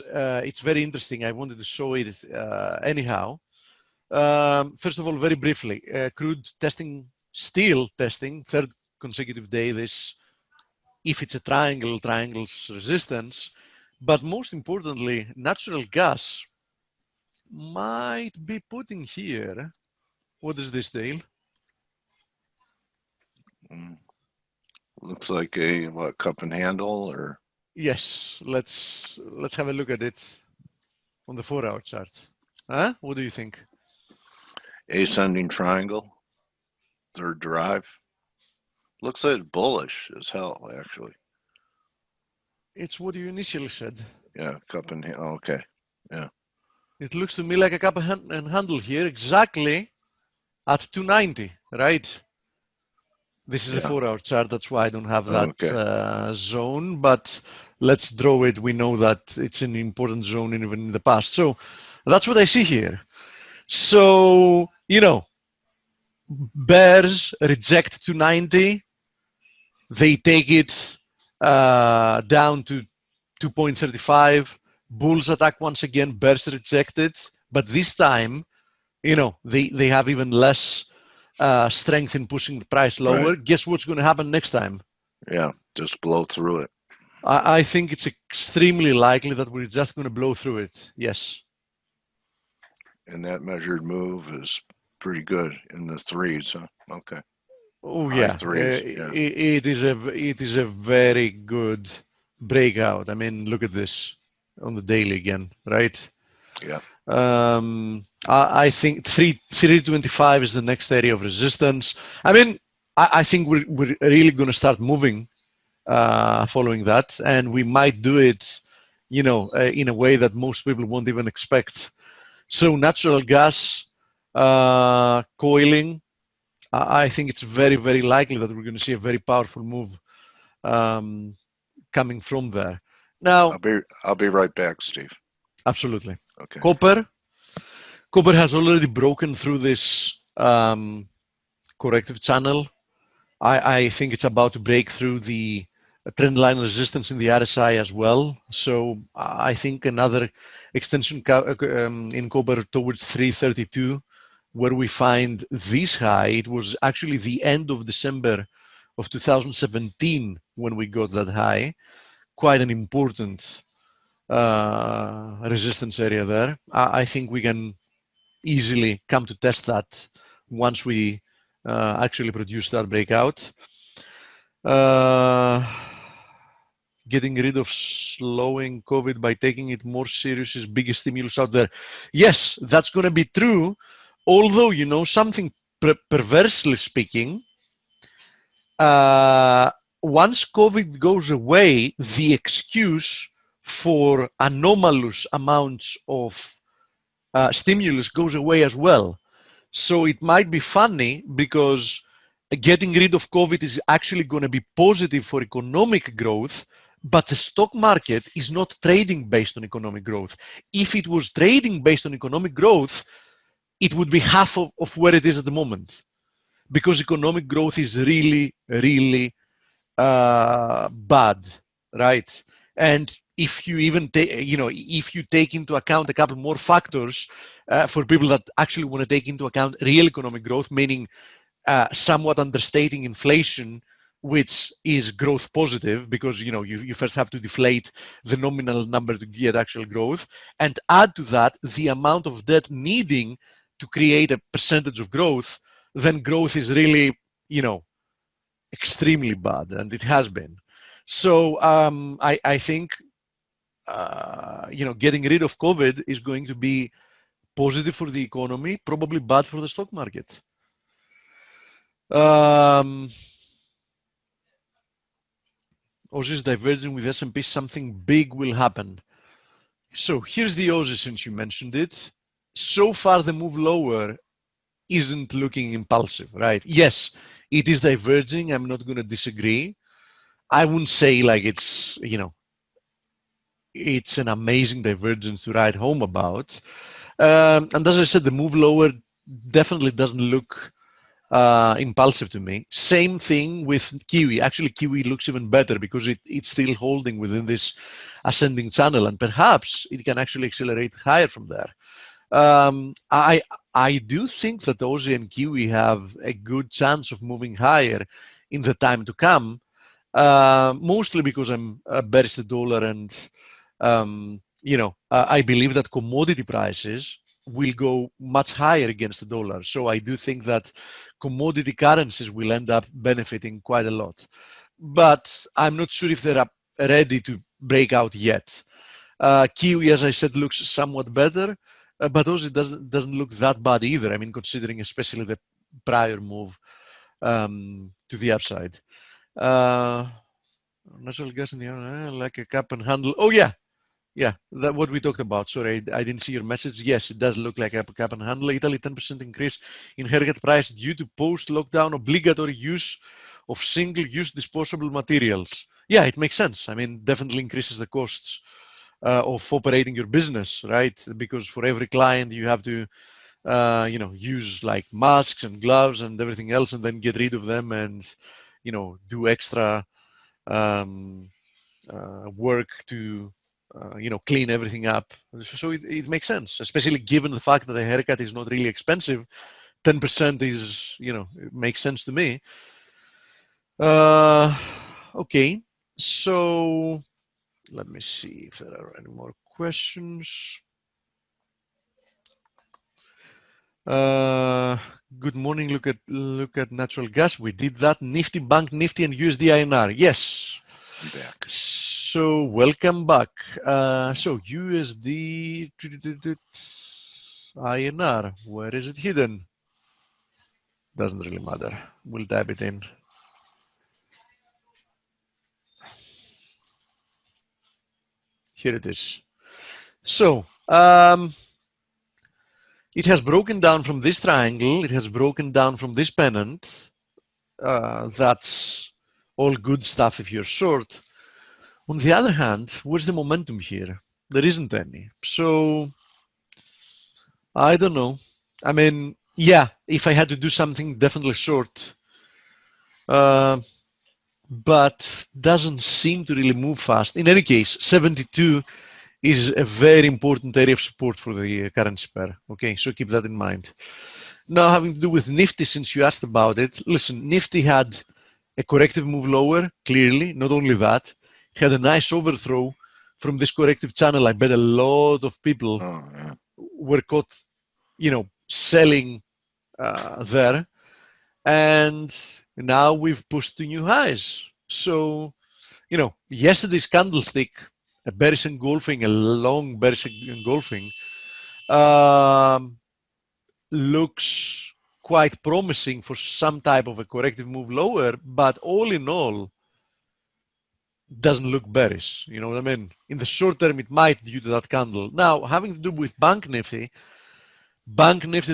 very interesting. I wanted to show it anyhow. First of all, very briefly, crude testing, still testing, third consecutive day. This, if it's a triangle's resistance. But most importantly, natural gas might be putting here. What is this, Dale?
Looks like a cup and handle, or
yes. Let's have a look at it on the 4-hour chart. Huh? What do you think?
ascending triangle, third drive. Looks like bullish as hell, actually.
It's what you initially said.
Yeah, cup and okay.
It looks to me like a cup and handle here, exactly at 290, right? This is the
Yeah.
4-hour chart. That's why I don't have that
Okay.
zone, but let's draw it. We know that it's an important zone even in the past. So that's what I see here. So, bears reject 290. They take it down to 2.35. Bulls attack once again. Bears reject it. But this time, they have even less strength in pushing the price lower.
Right.
Guess what's going to happen next time?
Yeah, just blow through it.
I think it's extremely likely that we're just going to blow through it. Yes.
And that measured move is pretty good in the threes, huh? Okay.
Oh
High
yeah,
threes. Yeah.
it is a very good breakout. I mean, look at this on the daily again, right?
Yeah.
I think 325 is the next area of resistance. I mean, I think we're really going to start moving following that, and we might do it, in a way that most people won't even expect. So natural gas coiling. I think it's very, very likely that we're going to see a very powerful move coming from there. Now,
I'll be right back, Steve.
absolutely.
Okay.
Copper has already broken through this corrective channel. I think it's about to break through the trend line resistance in the RSI as well. So I think another extension in copper towards 332, where we find this high. It was actually the end of December of 2017 when we got that high. Quite an important resistance area there. I think we can easily come to test that once we actually produce that breakout. Getting rid of slowing COVID by taking it more serious is biggest stimulus out there. Yes, that's going to be true. Although, something perversely speaking, once COVID goes away, the excuse for anomalous amounts of stimulus goes away as well. So it might be funny because getting rid of COVID is actually going to be positive for economic growth, but the stock market is not trading based on economic growth. If it was trading based on economic growth, it would be half of where it is at the moment, because economic growth is really, really bad, right? And if you even take, if you take into account a couple more factors for people that actually want to take into account real economic growth, meaning somewhat understating inflation, which is growth positive, because you first have to deflate the nominal number to get actual growth, and add to that the amount of debt needing to create a percentage of growth, then growth is really, extremely bad, and it has been. So I think getting rid of COVID is going to be positive for the economy, probably bad for the stock market. Aussie is diverging with S&P. Something big will happen. So here's the Aussie, since you mentioned it. So far, the move lower isn't looking impulsive, right? Yes, it is diverging. I'm not going to disagree. I wouldn't say like it's an amazing divergence to write home about. And as I said, the move lower definitely doesn't look impulsive to me. Same thing with Kiwi. Actually, Kiwi looks even better because it's still holding within this ascending channel, and perhaps it can actually accelerate higher from there. I do think that Aussie and Kiwi have a good chance of moving higher in the time to come, mostly because I'm bearish the dollar, and I believe that commodity prices will go much higher against the dollar. So I do think that commodity currencies will end up benefiting quite a lot. But I'm not sure if they're ready to break out yet. Kiwi, as I said, looks somewhat better, but also doesn't look that bad either. I mean, considering especially the prior move to the upside. Natural gas in the air, like a cup and handle. Oh yeah, Yeah, that what we talked about. Sorry, I didn't see your message. Yes, it does look like a cap and handle. Italy 10% increase in haircut price due to post-lockdown obligatory use of single-use disposable materials. Yeah, it makes sense. I mean, definitely increases the costs of operating your business, right? Because for every client you have to, use like masks and gloves and everything else, and then get rid of them and, do extra work to, clean everything up. So it makes sense, especially given the fact that a haircut is not really expensive. 10% is, it makes sense to me. Okay, so let me see if there are any more questions. Good morning. Look at natural gas. We did that. Nifty, Bank Nifty, and USD INR. Yes.
I'm back.
So welcome back. So USD INR. Where is it hidden? Doesn't really matter. We'll type it in. Here it is. So it has broken down from this triangle. It has broken down from this pennant. That's all good stuff if you're short. On the other hand, where's the momentum here? There isn't any. So I don't know. I mean, yeah, if I had to do something, definitely short. But doesn't seem to really move fast. In any case, 72 is a very important area of support for the currency pair. Okay, so keep that in mind. Now, having to do with Nifty, since you asked about it, listen, Nifty had a corrective move lower, clearly. Not only that, it had a nice overthrow from this corrective channel. I bet a lot of people were caught, selling there. And now we've pushed to new highs. So, yesterday's candlestick, a bearish engulfing, a long bearish engulfing, looks quite promising for some type of a corrective move lower, but all in all, doesn't look bearish. You know what I mean? In the short term, it might due to that candle. Now, having to do with Bank Nifty's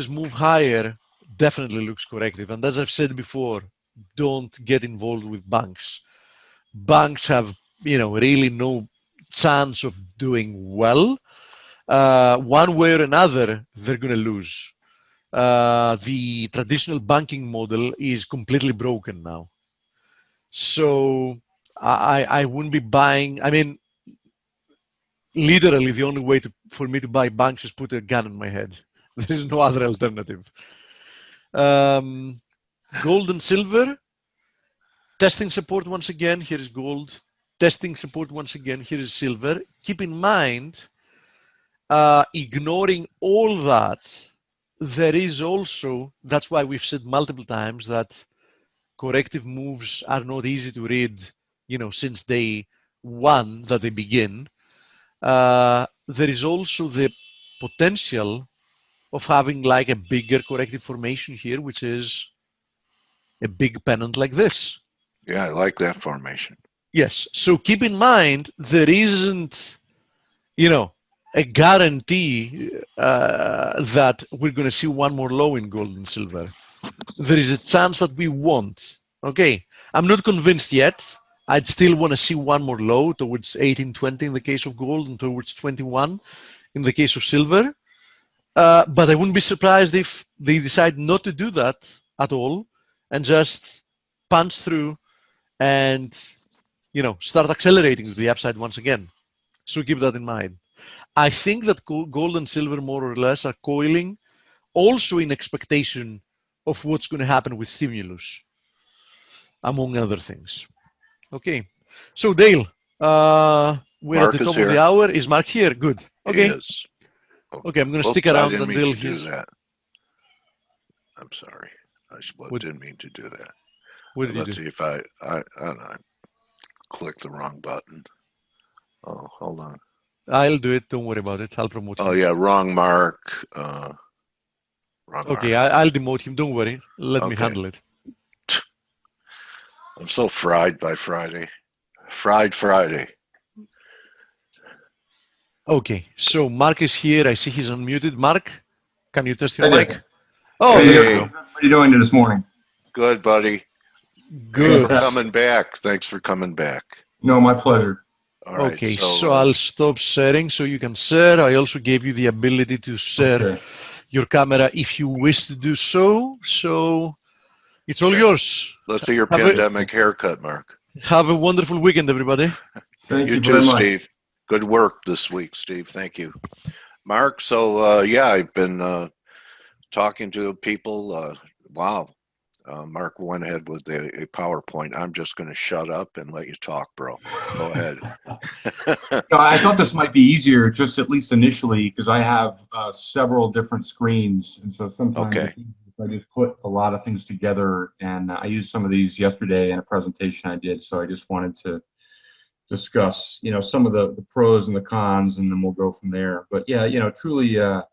move higher definitely looks corrective. And as I've said before, don't get involved with banks. Banks have, really no chance of doing well. One way or another, they're going to lose. The traditional banking model is completely broken now. So I wouldn't be buying. I mean, literally the only way for me to buy banks is put a gun in my head. There is no other alternative. Gold and silver, testing support once again. Here is gold. Testing support once again. Here is silver. Keep in mind, ignoring all that, there is also, that's why we've said multiple times that corrective moves are not easy to read, since day one that they begin. There is also the potential of having like a bigger corrective formation here, which is a big pennant like this.
Yeah, I like that formation.
Yes. So keep in mind, there isn't, a guarantee that we're going to see one more low in gold and silver. There is a chance that we won't. Okay. I'm not convinced yet. I'd still want to see one more low towards 1820 in the case of gold and towards 21 in the case of silver. But I wouldn't be surprised if they decide not to do that at all and just punch through and, start accelerating to the upside once again. So keep that in mind. I think that gold and silver more or less are coiling also in expectation of what's going to happen with stimulus, among other things. Okay. So Dale, we're
Mark
at the
is
top of the
here.
hour. Is Mark here? Good. Okay.
He is.
Okay, I'm going to
Whoops,
stick
I
around
didn't mean
until
to do
he's...
that. I'm sorry. I didn't mean to do that.
What did you
Let's
do?
see if I don't know, I clicked the wrong button. Oh, hold on.
I'll do it. Don't worry about it. I'll promote him.
Oh yeah, wrong mark. Wrong
Okay,
mark.
I'll demote him. Don't worry. Let me
Okay.
handle it.
I'm so fried by Friday. Fried Friday.
Okay, so Mark is here. I see he's unmuted. Mark, can you test your
I did.
mic? Oh,
Hey.
there you go.
What are you doing this morning?
Good, buddy. Thanks
Good.
for coming back. Thanks for coming back.
No, my pleasure.
All right.
Okay, so I'll stop sharing so you can share. I also gave you the ability to share
Okay.
your camera if you wish to do so. So it's all yours.
Let's see your
Have a-
pandemic haircut, Mark.
Have a wonderful weekend, everybody.
Thank you
You too,
very much.
Steve. Good work this week, Steve. Thank you. Mark, so yeah, I've been talking to people. Wow. Mark went ahead with a PowerPoint. I'm just going to shut up and let you talk, bro. Go ahead.
No, I thought this might be easier, just at least initially, because I have several different screens, and so sometimes
Okay.
I just put a lot of things together, and I used some of these yesterday in a presentation I did, so I just wanted to discuss, some of the pros and the cons, and then we'll go from there. But yeah, truly an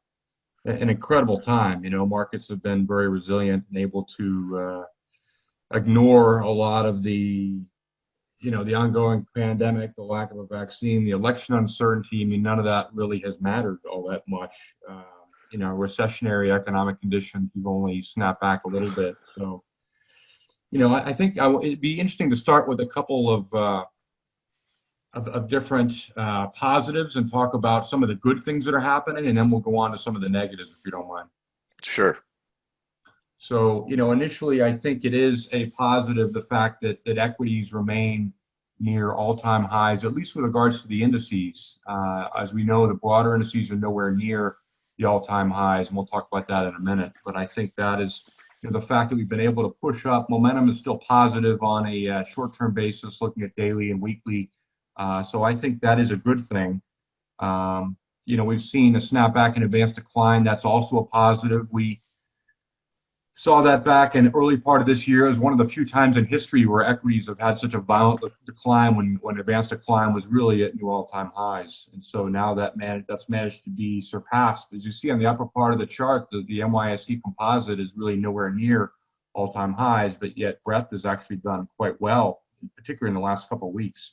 incredible time. Markets have been very resilient and able to ignore a lot of the ongoing pandemic, the lack of a vaccine, the election uncertainty. I mean, none of that really has mattered all that much. Recessionary economic conditions, we've only snapped back a little bit. So, I think it'd be interesting to start with a couple of different positives and talk about some of the good things that are happening, and then we'll go on to some of the negatives, if you don't mind.
Sure.
So, initially, I think it is a positive, the fact that equities remain near all-time highs, at least with regards to the indices. As we know, the broader indices are nowhere near the all-time highs, and we'll talk about that in a minute. But I think that is, the fact that we've been able to push up. Momentum is still positive on a short-term basis, looking at daily and weekly. So I think that is a good thing. We've seen a snapback in advanced decline. That's also a positive. We saw that back in the early part of this year. It was one of the few times in history where equities have had such a violent decline when advanced decline was really at new all-time highs. And so now that's managed to be surpassed. As you see on the upper part of the chart, the NYSE composite is really nowhere near all-time highs, but yet breadth has actually done quite well, particularly in the last couple of weeks.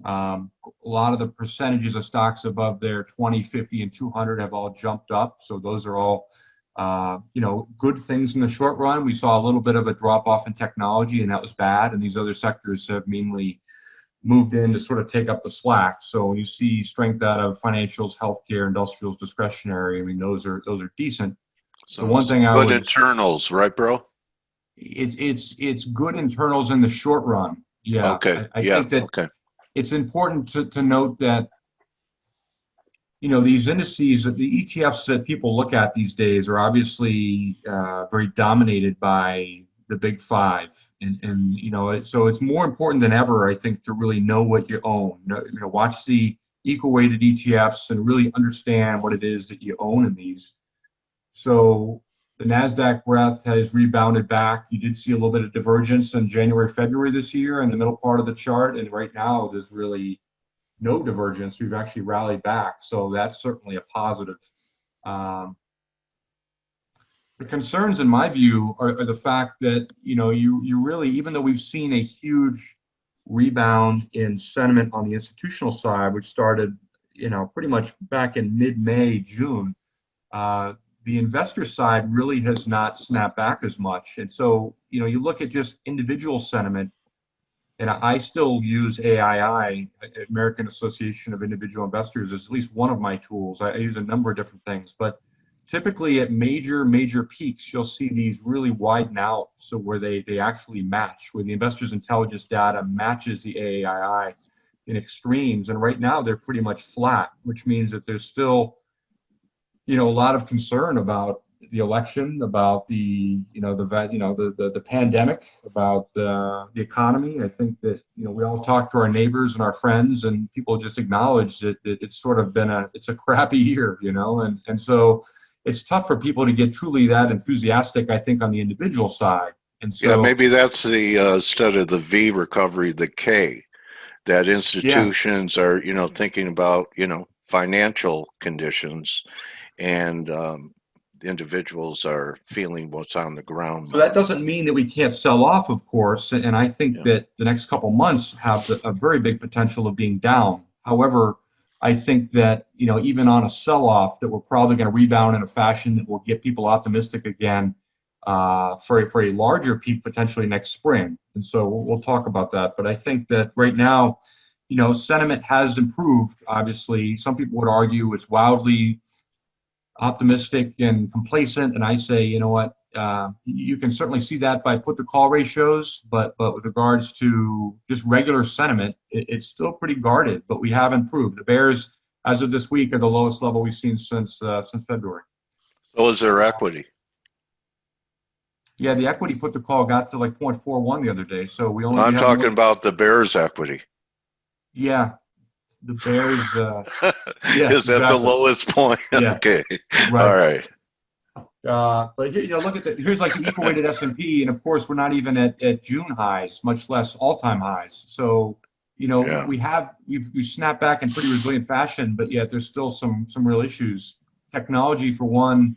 A lot of the percentages of stocks above their 20, 50, and 200 have all jumped up. So those are all good things in the short run. We saw a little bit of a drop off in technology, and that was bad. And these other sectors have mainly moved in to sort of take up the slack. So when you see strength out of financials, healthcare, industrials, discretionary, I mean, those are decent.
So
the one thing I
good
would,
internals, right, bro?
it's good internals in the short run. Yeah.
Okay.
I
yeah.
think that
Okay.
it's important to note that these indices, the ETFs that people look at these days are obviously very dominated by the big five. And so it's more important than ever, I think, to really know what you own. Watch the equal weighted ETFs and really understand what it is that you own in these. So the NASDAQ breadth has rebounded back. You did see a little bit of divergence in January, February this year in the middle part of the chart. And right now there's really no divergence. We've actually rallied back. So that's certainly a positive. The concerns, in my view, are the fact that, you really, even though we've seen a huge rebound in sentiment on the institutional side, which started, pretty much back in mid-May, June, the investor side really has not snapped back as much. And so, you look at just individual sentiment, and I still use AII, American Association of Individual Investors, as at least one of my tools. I use a number of different things, but typically at major peaks, you'll see these really widen out. So where they actually match, where the investors intelligence data matches the AII in extremes. And right now they're pretty much flat, which means that there's still, a lot of concern about the election, about the pandemic, about the economy. I think that we all talk to our neighbors and our friends, and people just acknowledge that it's sort of been a crappy year, and so it's tough for people to get truly that enthusiastic, I think, on the individual side. And so
yeah, maybe that's the instead of the V recovery, the K, that institutions are thinking about financial conditions, and individuals are feeling what's on the ground.
So that doesn't mean that we can't sell off, of course, and I think that the next couple months have a very big potential of being down. However, I think that, even on a sell-off, that we're probably going to rebound in a fashion that will get people optimistic again for a larger peak potentially next spring. And so we'll talk about that. But I think that right now, sentiment has improved. Obviously, some people would argue it's wildly optimistic and complacent, and I say, you know what, you can certainly see that by put to call ratios, but with regards to just regular sentiment, it's still pretty guarded, but we have improved. The bears, as of this week, are the lowest level we've seen since February.
So is there equity?
Yeah, the equity put to call got to like 0.41 the other day, so we only.
I'm talking about the bears' equity.
Yeah, the bears. Yeah,
is that
exactly.
the lowest point?
Yeah.
Okay.
Right.
All right.
But look at here's like the equal weighted S&P, and of course we're not even at June highs, much less all-time highs. So
Yeah.
we've snapped back in pretty resilient fashion, but yet there's still some real issues. Technology, for one,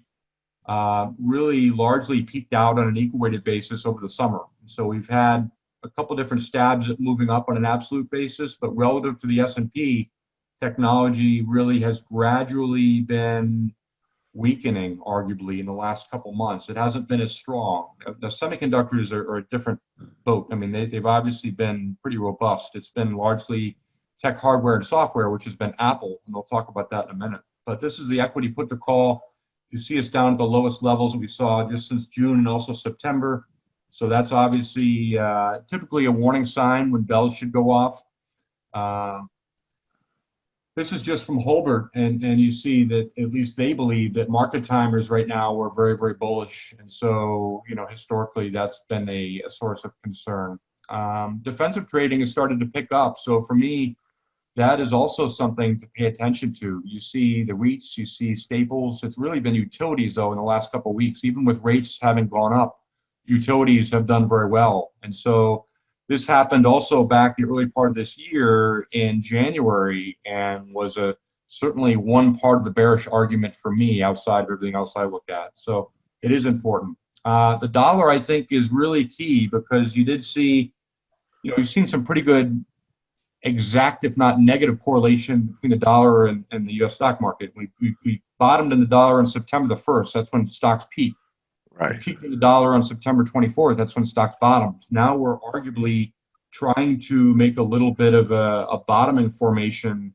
really largely peaked out on an equal weighted basis over the summer. So we've had a couple different stabs at moving up on an absolute basis, but relative to the S&P, technology really has gradually been weakening, arguably, in the last couple months. It hasn't been as strong. The semiconductors are a different boat. I mean, they've obviously been pretty robust. It's been largely tech hardware and software, which has been Apple, and we'll talk about that in a minute. But this is the equity put to call. You see us down at the lowest levels that we saw just since June and also September. So that's obviously typically a warning sign when bells should go off. This is just from Holbert, and you see that at least they believe that market timers right now are very, very bullish. And so, historically, that's been a source of concern. Defensive trading has started to pick up. So for me, that is also something to pay attention to. You see the REITs, you see staples. It's really been utilities, though, in the last couple of weeks. Even with rates having gone up, utilities have done very well. And so this happened also back the early part of this year in January, and was certainly one part of the bearish argument for me outside of everything else I look at. So it is important. The dollar, I think, is really key, because you did see, you've seen some pretty good exact, if not negative, correlation between the dollar and the U.S. stock market. We bottomed in the dollar on September the 1st. That's when stocks peaked.
Right.
We peaked in the dollar on September 24th. That's when stocks bottomed. Now we're arguably trying to make a little bit of a bottoming formation.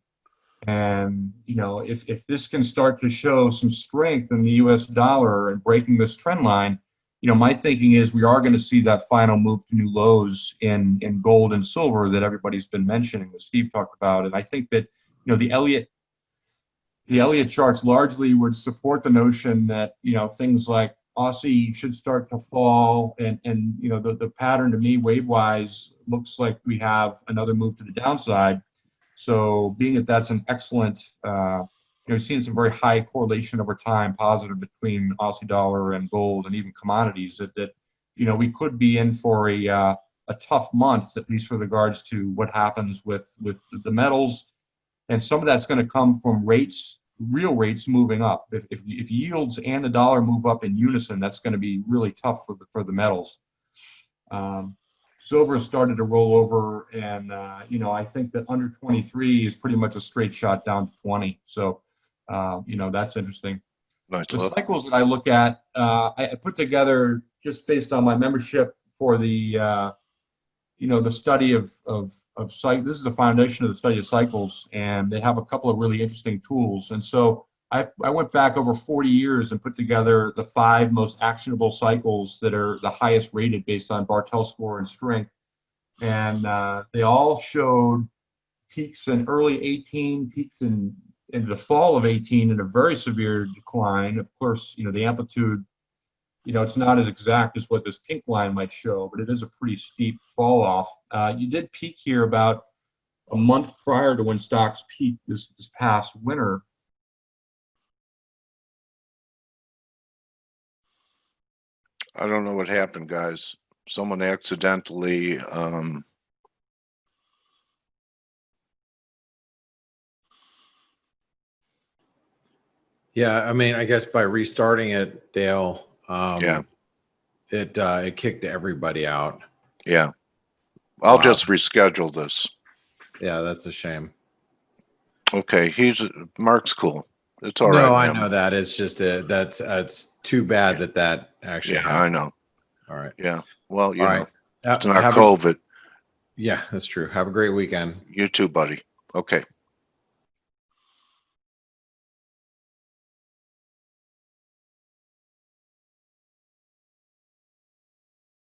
And, if this can start to show some strength in the U.S. dollar and breaking this trend line, my thinking is we are going to see that final move to new lows in gold and silver that everybody's been mentioning, that Steve talked about. And I think that, the Elliott charts largely would support the notion that, things like Aussie should start to fall, and the pattern to me, wave-wise, looks like we have another move to the downside. So being that that's an excellent, we've seen some very high correlation over time, positive, between Aussie dollar and gold and even commodities, that we could be in for a tough month, at least with regards to what happens with the metals. And some of that's going to come from rates, real rates moving up. If yields and the dollar move up in unison, that's going to be really tough for the metals. Silver started to roll over, and I think that under 23 is pretty much a straight shot down to 20. So that's interesting.
Nice.
The cycles that I look at, I put together just based on my membership for the the study of cycle. This is the foundation of the study of cycles, and they have a couple of really interesting tools. And so I went back over 40 years and put together the 5 most actionable cycles that are the highest rated based on Bartel score and strength. And they all showed peaks in early 18, peaks in the fall of 18, and a very severe decline. Of course, the amplitude, it's not as exact as what this pink line might show, but it is a pretty steep fall off. You did peak here about a month prior to when stocks peaked this past winter.
I don't know what happened, guys. Someone accidentally
Yeah, I mean, I guess by restarting it, Dale,
yeah.
It kicked everybody out.
Yeah. I'll
Wow.
just reschedule this.
Yeah, that's a shame.
Okay, Mark's cool. It's all
No,
right.
I know that. It's just that's too bad that actually
Yeah,
happened.
I know.
All right.
Yeah. Well, you
All
know,
right.
it's not
Have
COVID.
yeah, that's true. Have a great weekend.
You too, buddy. Okay.